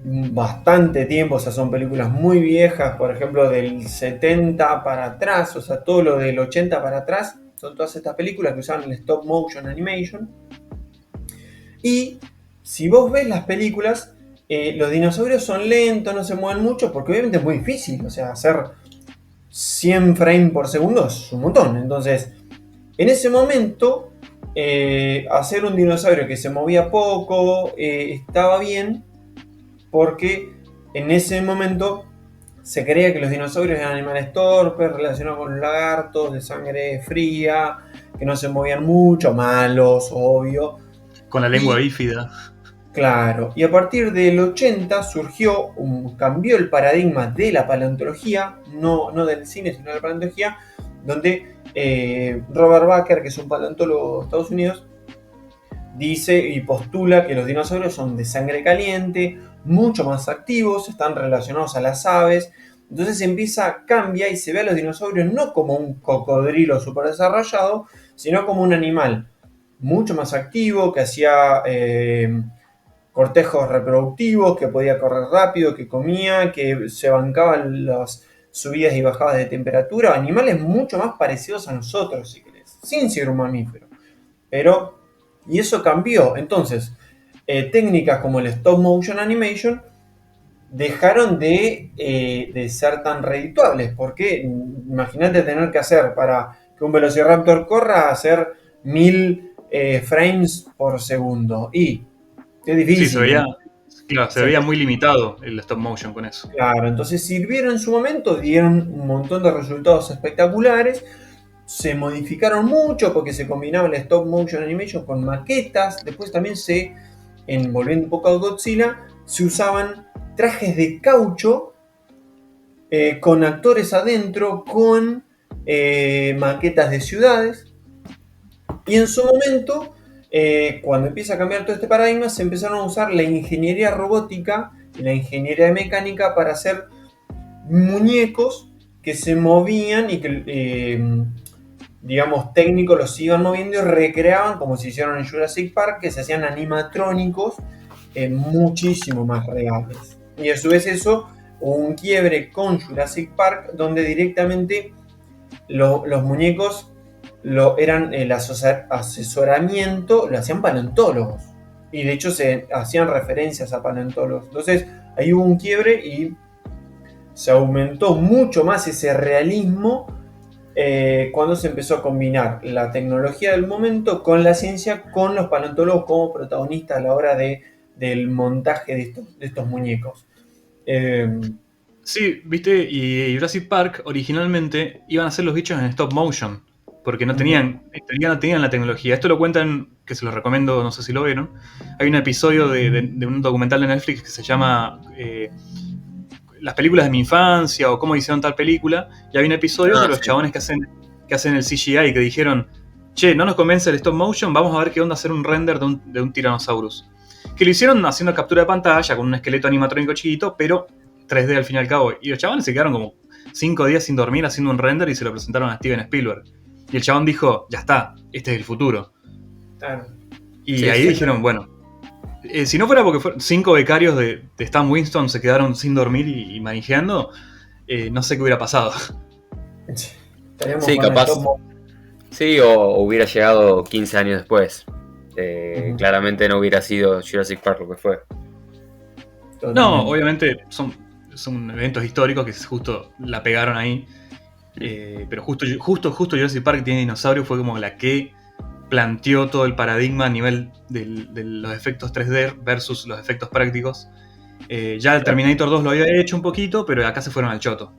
bastante tiempo, o sea, son películas muy viejas, por ejemplo, del 70 para atrás, o sea, todo lo del 80 para atrás, son todas estas películas que usaban el stop motion animation. Y si vos ves las películas, los dinosaurios son lentos, no se mueven mucho, porque obviamente es muy difícil, o sea, hacer 100 frames por segundo es un montón. Entonces, en ese momento, hacer un dinosaurio que se movía poco estaba bien, porque en ese momento se creía que los dinosaurios eran animales torpes, relacionados con los lagartos, de sangre fría, que no se movían mucho, malos, obvio. Con la lengua bífida. Claro, y a partir del 80 cambió el paradigma de la paleontología, no del cine, sino de la paleontología, donde Robert Bakker, que es un paleontólogo de Estados Unidos, dice y postula que los dinosaurios son de sangre caliente, mucho más activos, están relacionados a las aves. Entonces cambia y se ve a los dinosaurios no como un cocodrilo super desarrollado, sino como un animal mucho más activo, que hacía cortejos reproductivos, que podía correr rápido, que comía, que se bancaban las subidas y bajadas de temperatura. Animales mucho más parecidos a nosotros, si querés, sin ser un mamífero. Y eso cambió. Entonces, técnicas como el stop motion animation dejaron de ser tan redituables, porque imagínate tener que hacer para que un velociraptor corra, hacer 1000 frames por segundo, y es difícil. Sí, se veía muy limitado el stop motion con eso. Claro, entonces sirvieron en su momento, dieron un montón de resultados espectaculares, se modificaron mucho porque se combinaba el stop motion animation con maquetas. Después también volviendo un poco a Godzilla, se usaban trajes de caucho con actores adentro, con maquetas de ciudades. Y en su momento, cuando empieza a cambiar todo este paradigma, se empezaron a usar la ingeniería robótica y la ingeniería mecánica para hacer muñecos que se movían y que digamos, técnicos los iban moviendo y recreaban, como se hicieron en Jurassic Park, que se hacían animatrónicos muchísimo más reales. Y a su vez eso, hubo un quiebre con Jurassic Park, donde directamente los muñecos eran el asesoramiento, lo hacían paleontólogos. Y de hecho se hacían referencias a paleontólogos. Entonces ahí hubo un quiebre y se aumentó mucho más ese realismo cuando se empezó a combinar la tecnología del momento con la ciencia, con los paleontólogos como protagonistas a la hora del montaje de estos muñecos. Sí, viste, y Jurassic Park originalmente iban a hacer los bichos en stop motion, porque no tenían la tecnología. Esto lo cuentan, que se los recomiendo, no sé si lo vieron. Hay un episodio de un documental de Netflix que se llama Las películas de mi infancia o cómo hicieron tal película, y hay un episodio de los chabones que hacen el CGI, que dijeron, che, no nos convence el stop motion, vamos a ver qué onda hacer un render de un Tyrannosaurus. Que lo hicieron haciendo captura de pantalla con un esqueleto animatrónico chiquito, pero 3D al fin y al cabo. Y los chabones se quedaron como, 5 días sin dormir haciendo un render y se lo presentaron a Steven Spielberg. Y el chabón dijo, ya está, este es el futuro. Claro. Y Sí, ahí sí. dijeron, bueno, si no fuera porque 5 becarios de Stan Winston se quedaron sin dormir y manejando, no sé qué hubiera pasado. Estaríamos Sí, con el capaz. top mo- Sí, o hubiera llegado 15 años después. Ujú. Claramente no hubiera sido Jurassic Park lo que fue. No, Totalmente. obviamente son eventos históricos que justo la pegaron ahí. Pero justo Jurassic Park tiene dinosaurio fue como la que planteó todo el paradigma a nivel de los efectos 3D versus los efectos prácticos. Ya el Terminator 2 lo había hecho un poquito, pero acá se fueron al choto.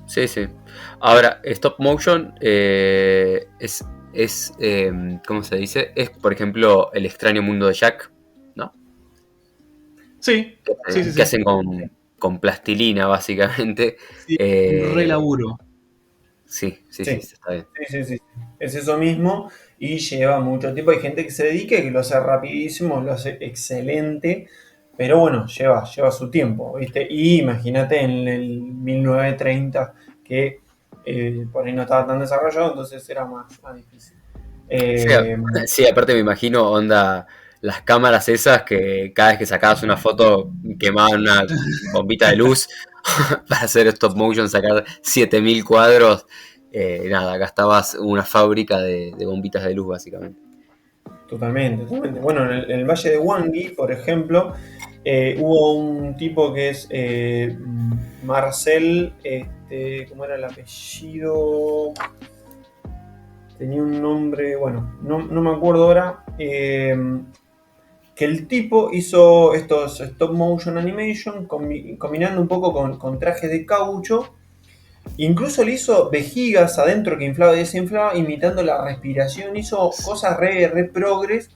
Sí, sí. Ahora, stop motion ¿cómo se dice? Es, por ejemplo, El extraño mundo de Jack, ¿no? Sí, sí, Que sí. hacen con plastilina, básicamente. Sí, un re laburo. Sí, sí, Sí. está bien. Sí. Es eso mismo y lleva mucho tiempo. Hay gente que se dedica y que lo hace rapidísimo, lo hace excelente, pero bueno, lleva su tiempo, ¿viste? Y imagínate en el 1930 que por ahí no estaba tan desarrollado, entonces era más difícil. Sí, Eh, sí, aparte me imagino, onda, las cámaras esas que cada vez que sacabas una foto quemaban una bombita de luz para hacer stop motion, sacar 7000 cuadros. Nada, gastabas una fábrica de bombitas de luz, básicamente. Totalmente. Bueno, en el Valle de Wangui, por ejemplo, hubo un tipo que es Marcel, ¿cómo era el apellido? Tenía un nombre, bueno, no me acuerdo ahora. Que el tipo hizo estos stop motion animation combinando un poco con trajes de caucho. Incluso le hizo vejigas adentro que inflaba y desinflaba, imitando la respiración. Hizo cosas re progres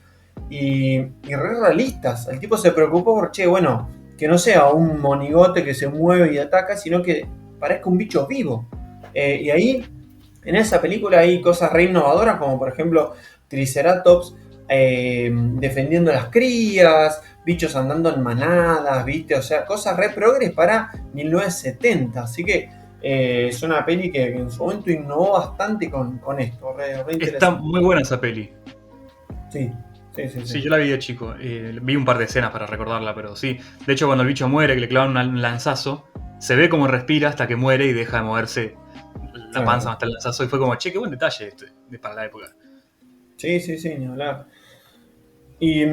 y re realistas. El tipo se preocupó por, che, bueno, que no sea un monigote que se mueve y ataca, sino que parezca un bicho vivo. Y ahí, en esa película, hay cosas re innovadoras, como por ejemplo Triceratops defendiendo las crías, bichos andando en manadas, ¿viste? O sea, cosas re progres para 1970. Así que es una peli que en su momento innovó bastante con esto, re Está interesante. muy buena esa peli. Sí. Sí, yo la vi de chico. Vi un par de escenas para recordarla, pero sí. De hecho, cuando el bicho muere, que le clavan un lanzazo, se ve cómo respira hasta que muere y deja de moverse la panza hasta el lanzazo. Y fue como, che, qué buen detalle para la época. Sí, ni hablar. Y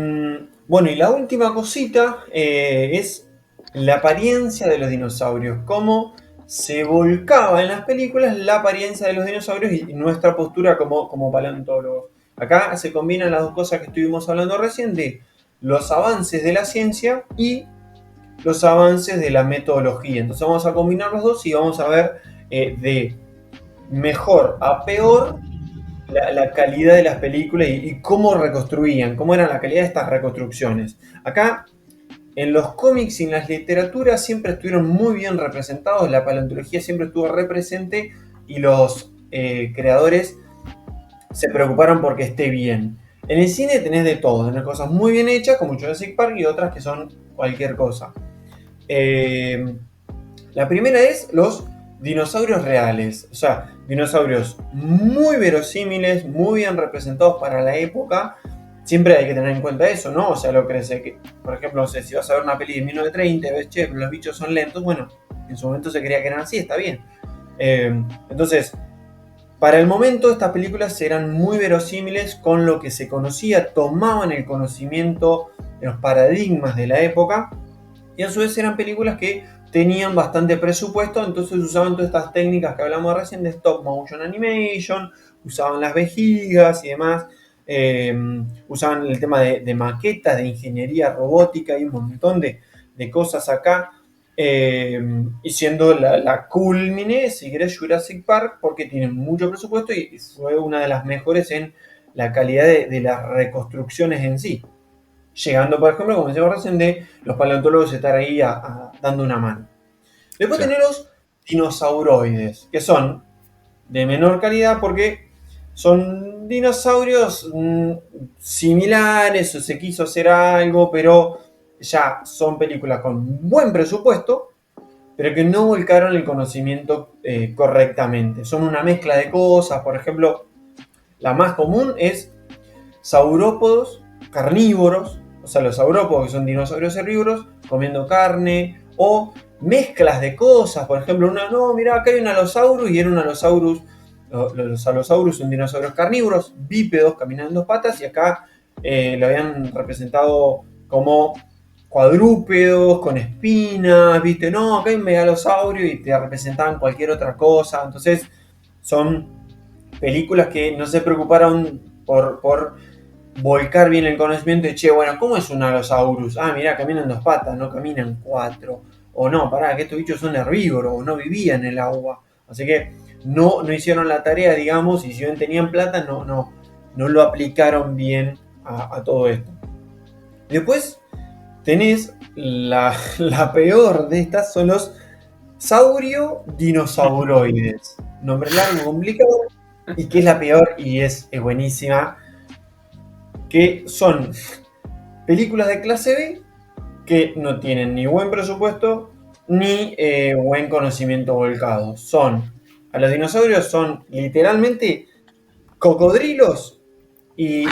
bueno, y la última cosita es la apariencia de los dinosaurios. Cómo se volcaba en las películas la apariencia de los dinosaurios y nuestra postura como paleontólogos. Acá se combinan las dos cosas que estuvimos hablando recién de los avances de la ciencia y los avances de la metodología. Entonces vamos a combinar los dos y vamos a ver de mejor a peor la calidad de las películas y cómo reconstruían, cómo era la calidad de estas reconstrucciones. Acá, en los cómics y en las literaturas siempre estuvieron muy bien representados, la paleontología siempre estuvo represente y los creadores se preocuparon porque esté bien. En el cine tenés de todo, tenés cosas muy bien hechas como Jurassic Park y otras que son cualquier cosa. La primera es los dinosaurios reales, o sea, dinosaurios muy verosímiles, muy bien representados para la época. Siempre hay que tener en cuenta eso, ¿no? O sea, lo que por ejemplo, no sé, si vas a ver una peli de 1930 ves, che, los bichos son lentos, bueno, en su momento se creía que eran así, está bien. Entonces, para el momento estas películas eran muy verosímiles con lo que se conocía, tomaban el conocimiento de los paradigmas de la época y a su vez eran películas que tenían bastante presupuesto, entonces usaban todas estas técnicas que hablamos recién de stop motion animation, usaban las vejigas y demás, usaban el tema de maquetas, de ingeniería robótica y un montón de cosas acá, y siendo la culmine, si querés, Jurassic Park, porque tiene mucho presupuesto y fue una de las mejores en la calidad de las reconstrucciones en sí. Llegando, por ejemplo, como decíamos recién, de los paleontólogos estar ahí dando una mano. Después Claro. tenés los dinosauroides, que son de menor calidad porque son dinosaurios similares o se quiso hacer algo, pero ya son películas con buen presupuesto, pero que no volcaron el conocimiento correctamente. Son una mezcla de cosas, por ejemplo, la más común es saurópodos carnívoros, o sea, los saurópodos que son dinosaurios herbívoros comiendo carne, o mezclas de cosas, por ejemplo, no, mirá, acá hay un Allosaurus y era un Allosaurus, los Allosaurus son dinosaurios carnívoros, bípedos, caminando en dos patas, y acá lo habían representado como cuadrúpedos, con espinas, viste, no, acá hay un megalosaurio y te representaban cualquier otra cosa, entonces son películas que no se preocuparon por volcar bien el conocimiento de, che, bueno, ¿cómo es un Allosaurus? Ah, mirá, caminan dos patas, no caminan cuatro. O no, pará, que estos bichos son herbívoros, o no vivían en el agua. Así que no hicieron la tarea, digamos, y si bien tenían plata, no lo aplicaron bien a todo esto. Después tenés la peor de estas, son los saurio-dinosauroides. Nombre largo, complicado, y que es la peor y es buenísima, que son películas de clase B que no tienen ni buen presupuesto ni buen conocimiento volcado. A los dinosaurios son literalmente cocodrilos y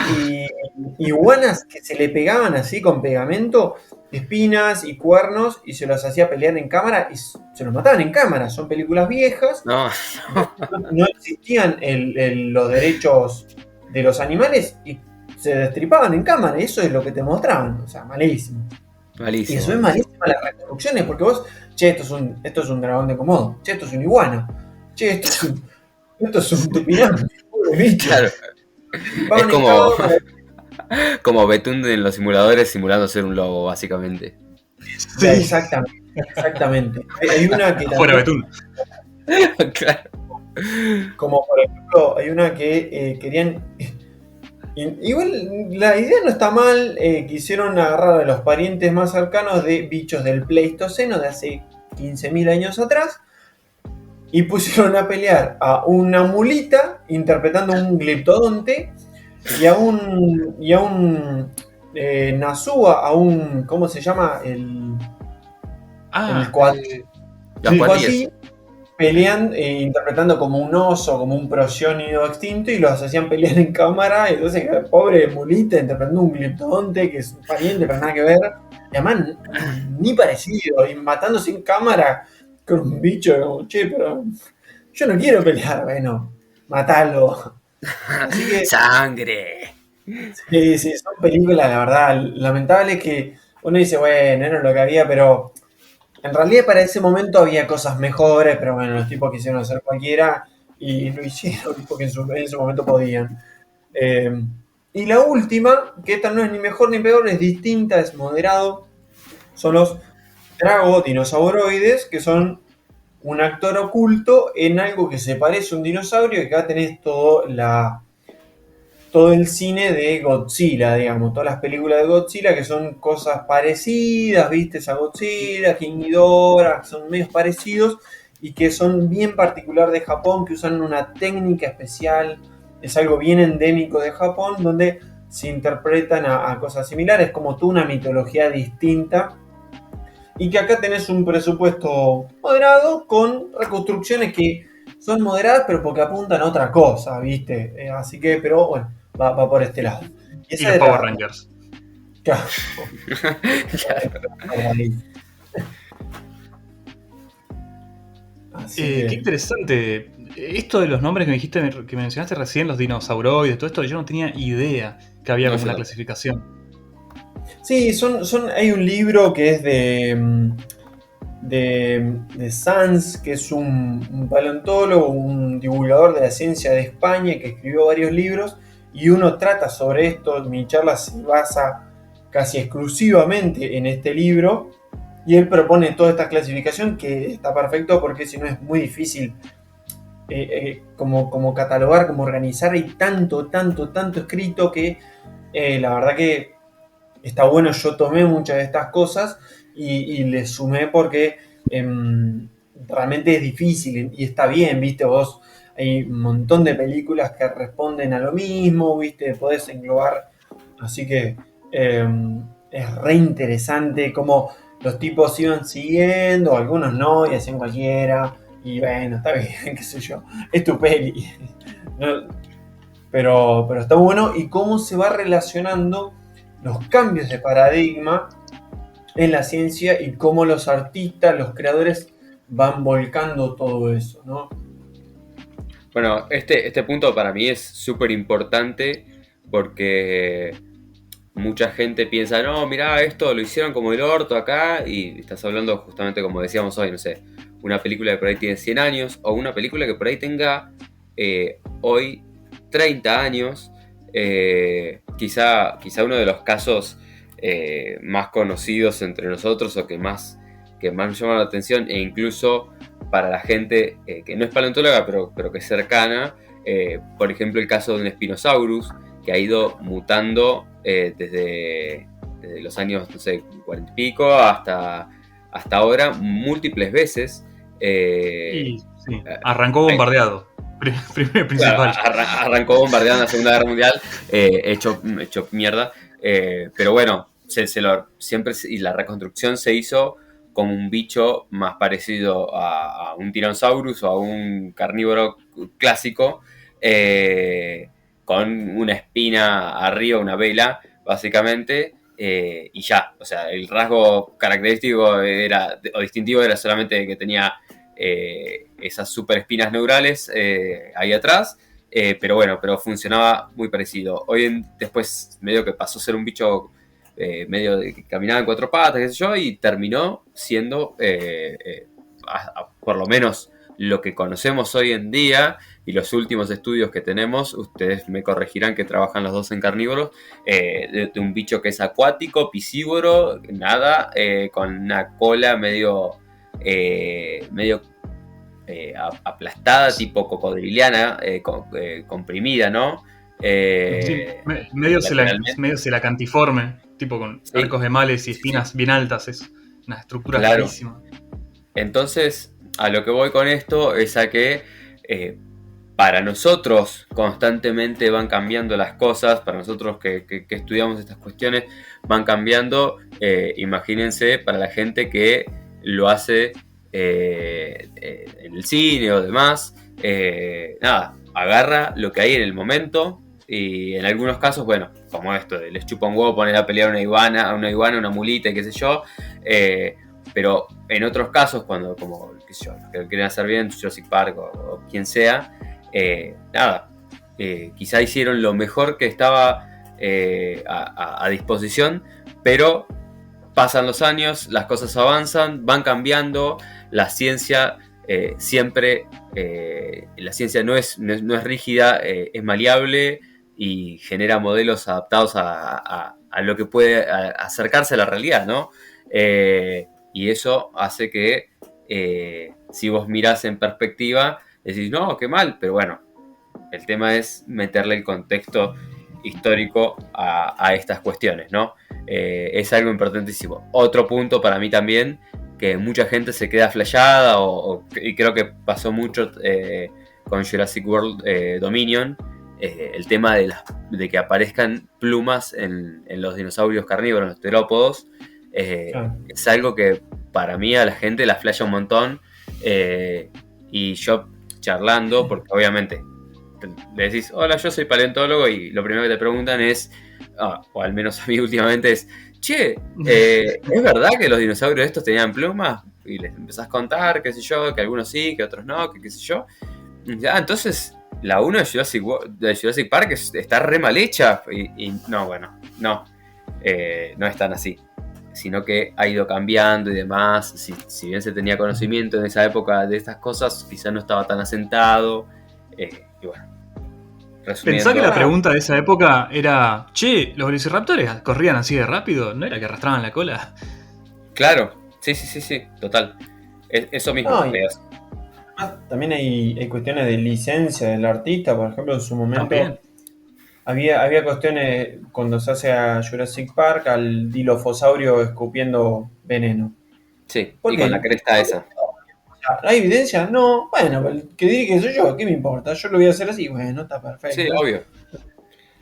iguanas que se le pegaban así con pegamento, espinas y cuernos, y se los hacía pelear en cámara y se los mataban en cámara. Son películas viejas, No, no existían los derechos de los animales y se destripaban en cámara, eso es lo que te mostraban, o sea, malísimo. malísimo. Y eso es malísimo las reproducciones, porque vos, che, esto es un dragón de Komodo, che, esto es un iguana, che, esto es un tupinambe, pobre bicho. Claro. Destripaban Es en como, cámara. como Betún en los simuladores simulando ser un lobo, básicamente. Sí, exactamente. Hay una que Fuera también, Betún. Claro. como por ejemplo, hay una que querían. Igual la idea no está mal, quisieron agarrar a los parientes más cercanos de bichos del Pleistoceno de hace 15.000 años atrás y pusieron a pelear a una mulita interpretando un gliptodonte y a un Nazúa, a un, ¿cómo se llama? El Los el cuatillas. cuatí, pelean interpretando como un oso, como un prosiónido extinto, y los hacían pelear en cámara. Entonces, pobre mulita interpretando un gliptodonte que es un pariente, pero nada que ver. Y además, ni parecido, y matándose en cámara con un bicho, como, che, pero yo no quiero pelear, bueno, matalo. Así que, ¡Sangre! sí, son películas, la verdad, lamentables que uno dice, bueno, era lo que había, pero en realidad para ese momento había cosas mejores, pero bueno, los tipos quisieron hacer cualquiera y lo hicieron porque en ese momento podían. Y la última, que esta no es ni mejor ni peor, es distinta, es moderado, son los dragodinosauroides, que son un actor oculto en algo que se parece a un dinosaurio, y acá tenés todo el cine de Godzilla, digamos, todas las películas de Godzilla que son cosas parecidas, viste, a Godzilla, King Ghidorah, que son medios parecidos y que son bien particular de Japón, que usan una técnica especial, es algo bien endémico de Japón, donde se interpretan a cosas similares, como toda una mitología distinta, y que acá tenés un presupuesto moderado con reconstrucciones que son moderadas, pero porque apuntan a otra cosa, ¿viste? Así que, pero bueno, va por este lado. Y esa los era- Power Rangers. Claro. Así Qué que, interesante. Esto de los nombres que me dijiste, que mencionaste recién, los dinosauroides, todo esto, yo no tenía idea que había No, como yo una no. clasificación. sí, hay un libro que es de Sanz, que es un paleontólogo, un divulgador de la ciencia de España, que escribió varios libros, y uno trata sobre esto. Mi charla se basa casi exclusivamente en este libro, y él propone toda esta clasificación, que está perfecto porque si no es muy difícil como catalogar, como organizar. Hay tanto escrito que la verdad que está bueno. Yo tomé muchas de estas cosas y le sumé porque realmente es difícil y está bien, viste, vos hay un montón de películas que responden a lo mismo, viste, podés englobar, así que es re interesante como los tipos iban siguiendo, algunos no, y hacían cualquiera. Y bueno, está bien, qué sé yo. Es tu peli. No, pero está bueno. Y cómo se va relacionando los cambios de paradigma en la ciencia y cómo los artistas, los creadores van volcando todo eso, ¿no? Bueno, este punto para mí es súper importante porque mucha gente piensa, no, mirá, esto lo hicieron como el orto acá, y estás hablando justamente como decíamos hoy, no sé, una película que por ahí tiene 100 años o una película que por ahí tenga hoy 30 años. Quizá uno de los casos más conocidos entre nosotros o que más nos llama la atención, e incluso para la gente que no es paleontóloga pero que es cercana, por ejemplo el caso de un Spinosaurus que ha ido mutando desde los años, no sé, 40 y pico hasta ahora múltiples veces. Y sí, arrancó bombardeado. Primer principal. Claro, arrancó bombardeando en la Segunda Guerra Mundial, hecho mierda. Pero bueno, siempre, y la reconstrucción se hizo como un bicho más parecido a un Tyrannosaurus o a un carnívoro clásico, con una espina arriba, una vela, básicamente, y ya. O sea, el rasgo característico o distintivo era solamente que tenía esas super espinas neurales ahí atrás, pero bueno, pero funcionaba muy parecido. Después medio que pasó a ser un bicho medio que caminaba en cuatro patas, qué sé yo, y terminó siendo por lo menos lo que conocemos hoy en día y los últimos estudios que tenemos, ustedes me corregirán que trabajan los dos en carnívoros, de un bicho que es acuático, piscívoro, nada, con una cola medio aplastada, tipo cocodriliana, comprimida, ¿no? Sí, medio celacantiforme, tipo con Sí, arcos de males y sí, espinas sí. bien altas. Es una estructura Claro. rarísima. Entonces, a lo que voy con esto es a que para nosotros constantemente van cambiando las cosas, para nosotros que estudiamos estas cuestiones van cambiando. Imagínense para la gente que lo hace en el cine o demás, nada, agarra lo que hay en el momento, y en algunos casos, bueno, como esto, les chupa un huevo poner a pelear a una iguana, una mulita y qué sé yo, pero en otros casos, cuando, como, qué sé yo, que quieren hacer bien, Jurassic Park o quien sea, nada, quizá hicieron lo mejor que estaba a disposición, pero pasan los años, las cosas avanzan, van cambiando, la ciencia siempre, la ciencia no es rígida, es maleable y genera modelos adaptados a lo que puede acercarse a la realidad, ¿no? Y eso hace que si vos mirás en perspectiva, decís, no, qué mal, pero bueno, el tema es meterle el contexto histórico a estas cuestiones, ¿no? Es algo importantísimo. Otro punto para mí también, que mucha gente se queda flasheada, y creo que pasó mucho con Jurassic World Dominion, el tema de que aparezcan plumas en los dinosaurios carnívoros, en los terópodos, Claro. es algo que para mí a la gente la flashea un montón, y yo charlando, porque obviamente le decís, hola, yo soy paleontólogo, y lo primero que te preguntan es, o al menos a mí últimamente es, che, ¿es verdad que los dinosaurios estos tenían plumas? Y les empezás a contar, qué sé yo, que algunos sí, que otros no, que qué sé yo. Entonces la 1 de Jurassic Park está re mal hecha, y no, bueno, no es tan así, sino que ha ido cambiando y demás. Si bien se tenía conocimiento en esa época de estas cosas, quizás no estaba tan asentado, y bueno, resumiendo. Pensá que la pregunta de esa época era, che, ¿los velociraptores corrían así de rápido? ¿No era que arrastraban la cola? Claro, sí, total. Eso mismo. No, también hay cuestiones de licencia del artista, por ejemplo, en su momento También. había cuestiones cuando se hace a Jurassic Park al dilofosaurio escupiendo veneno. Sí, ¿Por y qué? con la cresta esa. ¿No hay evidencia? No, bueno, que diga que soy yo, ¿qué me importa? Yo lo voy a hacer así, bueno, está perfecto. Sí, obvio.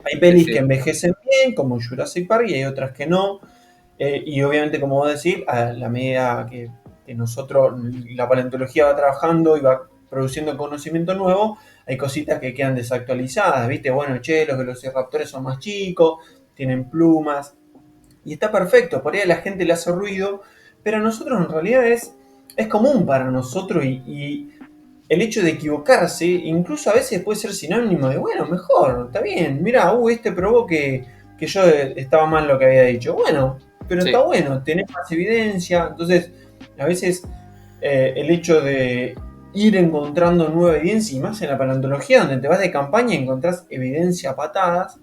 Hay pelis Sí. que envejecen bien, como Jurassic Park, y hay otras que no. Y obviamente, como vos decís, a la medida que nosotros, la paleontología va trabajando y va produciendo conocimiento nuevo, hay cositas que quedan desactualizadas, ¿viste? Bueno, che, los velociraptores son más chicos, tienen plumas, y está perfecto, por ahí a la gente le hace ruido, pero a nosotros en realidad es común para nosotros y el hecho de equivocarse, incluso a veces puede ser sinónimo de, bueno, mejor, está bien, mira, este probó que yo estaba mal lo que había dicho. Bueno, pero Sí, está bueno, tenés más evidencia. Entonces, a veces el hecho de ir encontrando nueva evidencia, y más en la paleontología, donde te vas de campaña y encontrás evidencia a patadas,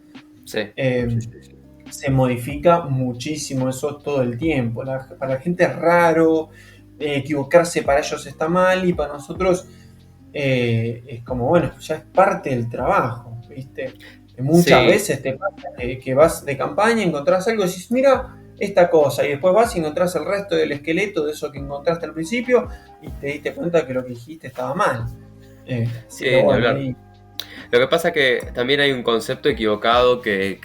sí, eh, sí, sí, sí. se modifica muchísimo eso todo el tiempo. Para la gente es raro, equivocarse para ellos está mal y para nosotros es como, bueno, ya es parte del trabajo, ¿viste? Muchas Sí, veces te pasa que vas de campaña, encontrás algo y decís, mira esta cosa, y después vas y encontrás el resto del esqueleto de eso que encontraste al principio y te diste cuenta que lo que dijiste estaba mal. Así que sí, ni bueno, hablar. ahí Lo que pasa que también hay un concepto equivocado que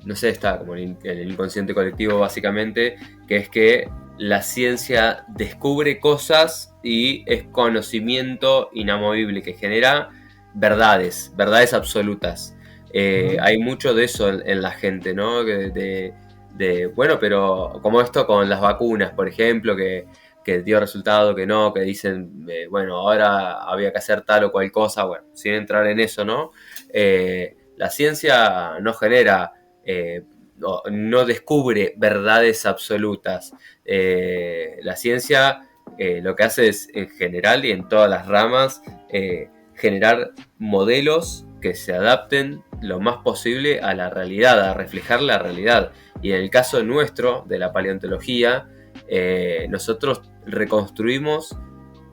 no sé, está como en el inconsciente colectivo básicamente, que es que la ciencia descubre cosas y es conocimiento inamovible, que genera verdades absolutas. Ujú. Hay mucho de eso en la gente, ¿no? Bueno, pero como esto con las vacunas, por ejemplo, que dio resultado, que no, que dicen, bueno, ahora había que hacer tal o cual cosa, bueno, sin entrar en eso, ¿no? La ciencia no genera, no descubre verdades absolutas. La ciencia lo que hace es, en general y en todas las ramas, generar modelos que se adapten lo más posible a la realidad, a reflejar la realidad. Y en el caso nuestro, de la paleontología, nosotros reconstruimos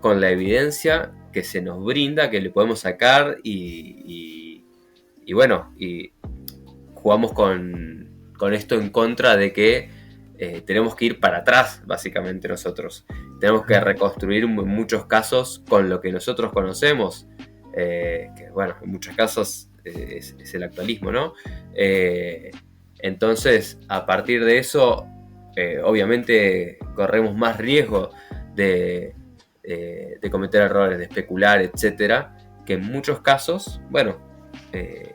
con la evidencia que se nos brinda, que le podemos sacar y bueno, y jugamos con esto en contra de que tenemos que ir para atrás, básicamente nosotros. Tenemos que reconstruir en muchos casos con lo que nosotros conocemos, que bueno, en muchos casos es el actualismo, ¿no? Eh, entonces, a partir de eso, obviamente corremos más riesgo de, de cometer errores, de especular, etcétera, que en muchos casos, bueno, eh,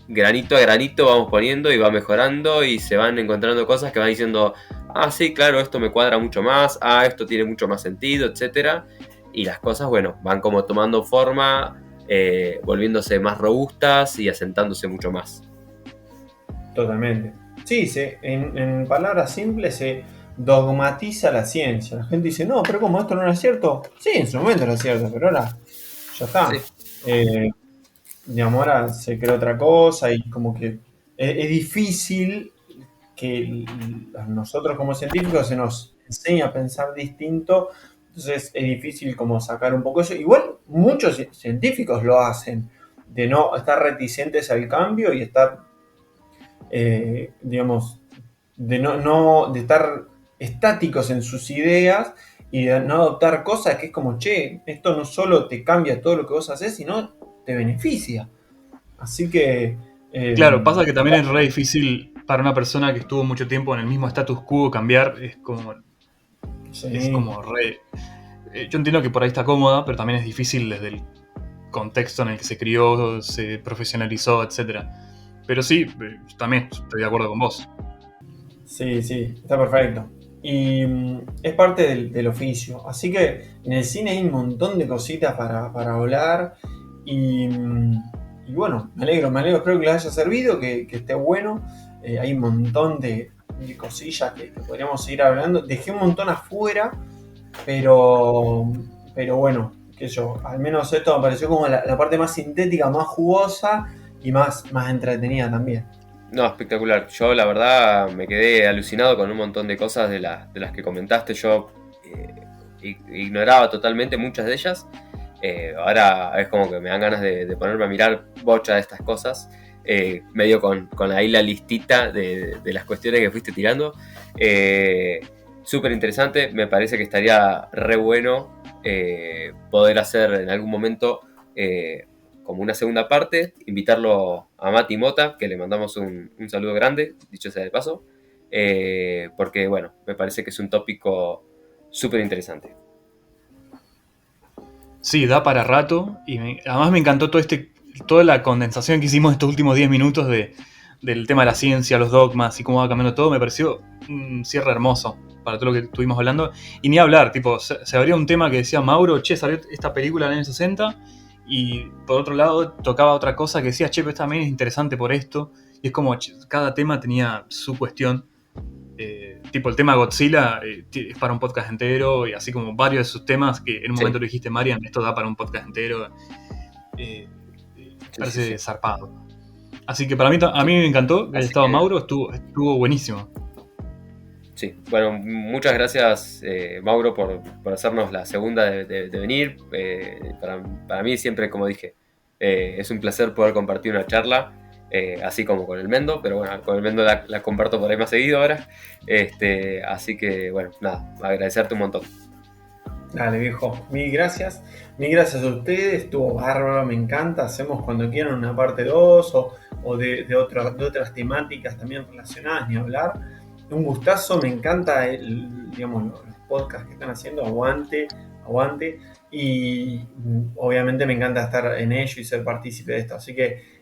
granito a granito vamos poniendo y va mejorando y se van encontrando cosas que van diciendo, ah, sí, claro, esto me cuadra mucho más, ah, esto tiene mucho más sentido, etcétera. Y las cosas, bueno, van como tomando forma, volviéndose más robustas y asentándose mucho más. totalmente. Sí, en palabras simples se dogmatiza la ciencia. La gente dice, no, pero como esto no era cierto, sí, en su momento era cierto, pero ahora ya Sí, está. Eh, digamos, ahora se crea otra cosa y como que es difícil que a nosotros como científicos se nos enseña a pensar distinto, entonces es difícil como sacar un poco eso. Igual muchos científicos lo hacen, de no estar reticentes al cambio y estar, digamos, de estar estáticos en sus ideas y de no adoptar cosas que es como, che, esto no solo te cambia todo lo que vos haces, sino te beneficia. Así que, Claro, pasa que también es re difícil para una persona que estuvo mucho tiempo en el mismo status quo cambiar, es sí, como re... Yo entiendo que por ahí está cómoda, pero también es difícil desde el contexto en el que se crió, se profesionalizó, etcétera. Pero sí, también estoy de acuerdo con vos. sí, sí, está perfecto. Y es parte del oficio. Así que en el cine hay un montón de cositas para hablar. Y, y bueno, me alegro, espero que les haya servido, que esté bueno. Hay un montón de cosillas que podríamos seguir hablando. Dejé un montón afuera, pero, pero bueno, qué sé yo, al menos esto me pareció como la parte más sintética, más jugosa y más entretenida también. no, espectacular. Yo la verdad me quedé alucinado con un montón de cosas de las que comentaste. Yo ignoraba totalmente muchas de ellas. Ahora es como que me dan ganas de ponerme a mirar bocha de estas cosas. Medio con ahí la listita de las cuestiones que fuiste tirando. Súper interesante. Me parece que estaría re bueno poder hacer en algún momento como una segunda parte, invitarlo a Mati Mota, que le mandamos un saludo grande, dicho sea de paso. porque, bueno, me parece que es un tópico súper interesante. Sí, da para rato. Y además me encantó toda la condensación que hicimos estos últimos 10 minutos del tema de la ciencia, los dogmas y cómo va cambiando todo. Me pareció un cierre hermoso para todo lo que estuvimos hablando. Y ni hablar, tipo, se abría un tema que decía Mauro, che, salió esta película en el año 60. Y por otro lado tocaba otra cosa que decía, che, pero esta también es interesante por esto. Y es como cada tema tenía su cuestión. Tipo el tema Godzilla es para un podcast entero, y así como varios de sus temas que en un momento lo dijiste, Marian, esto da para un podcast entero. Parece zarpado. Así que a mí me encantó que haya estado Mauro, estuvo buenísimo. Sí, bueno, muchas gracias Mauro por hacernos la segunda de venir. Para mí siempre, como dije, es un placer poder compartir una charla. Así como con el Mendo, pero bueno, con el Mendo la comparto por ahí más seguido ahora. Así que, bueno, nada, agradecerte un montón. Dale, viejo, mil gracias. Mil gracias a ustedes, estuvo bárbaro, me encanta. Hacemos cuando quieran una parte 2 o de otras temáticas también relacionadas, ni hablar. Un gustazo, me encanta digamos, los podcasts que están haciendo, aguante. Y obviamente me encanta estar en ello y ser partícipe de esto. Así que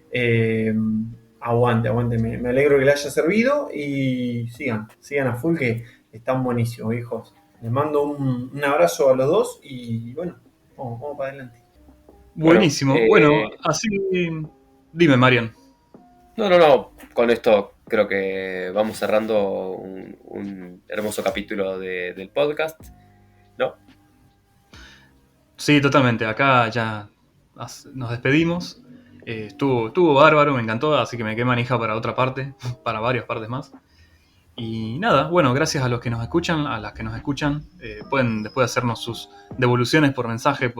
aguante, me alegro que le haya servido y sigan a full, que están buenísimos, hijos. Les mando un abrazo a los dos y bueno, vamos para adelante. Buenísimo. Bueno, así dime, Marian. No, con esto creo que vamos cerrando un hermoso capítulo del podcast, ¿no? Sí, totalmente, acá ya nos despedimos. Estuvo bárbaro, me encantó, así que me quedé manija para otra parte, para varias partes más. Y nada, bueno, gracias a los que nos escuchan, a las que nos escuchan. Pueden después hacernos sus devoluciones por mensaje,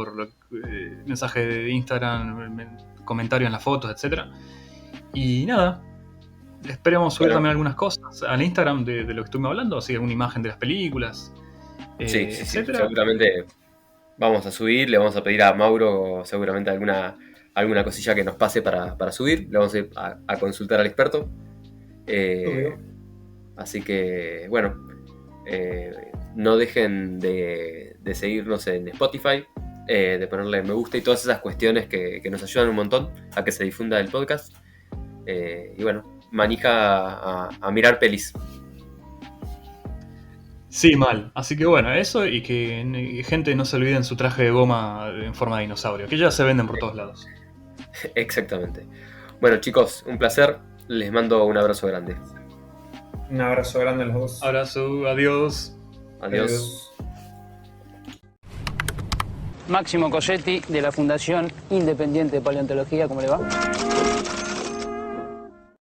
mensaje de Instagram, comentarios en las fotos, etc. Y nada, esperemos subir también algunas cosas al Instagram de lo que estuvimos hablando, así alguna imagen de las películas, sí, etc. Seguramente vamos a subir, le vamos a pedir a Mauro seguramente alguna cosilla que nos pase para subir, le vamos a ir a consultar al experto. Así que, bueno, no dejen de seguirnos en Spotify, de ponerle me gusta y todas esas cuestiones que nos ayudan un montón a que se difunda el podcast. Y bueno, manija a mirar pelis. Sí, mal. Así que bueno, eso, y que gente no se olviden su traje de goma en forma de dinosaurio, que ya se venden por todos lados. Exactamente. Bueno, chicos, un placer. Les mando un abrazo grande. Un abrazo grande a los dos. Abrazo, adiós. Adiós. Máximo Cosetti, de la Fundación Independiente de Paleontología, ¿cómo le va?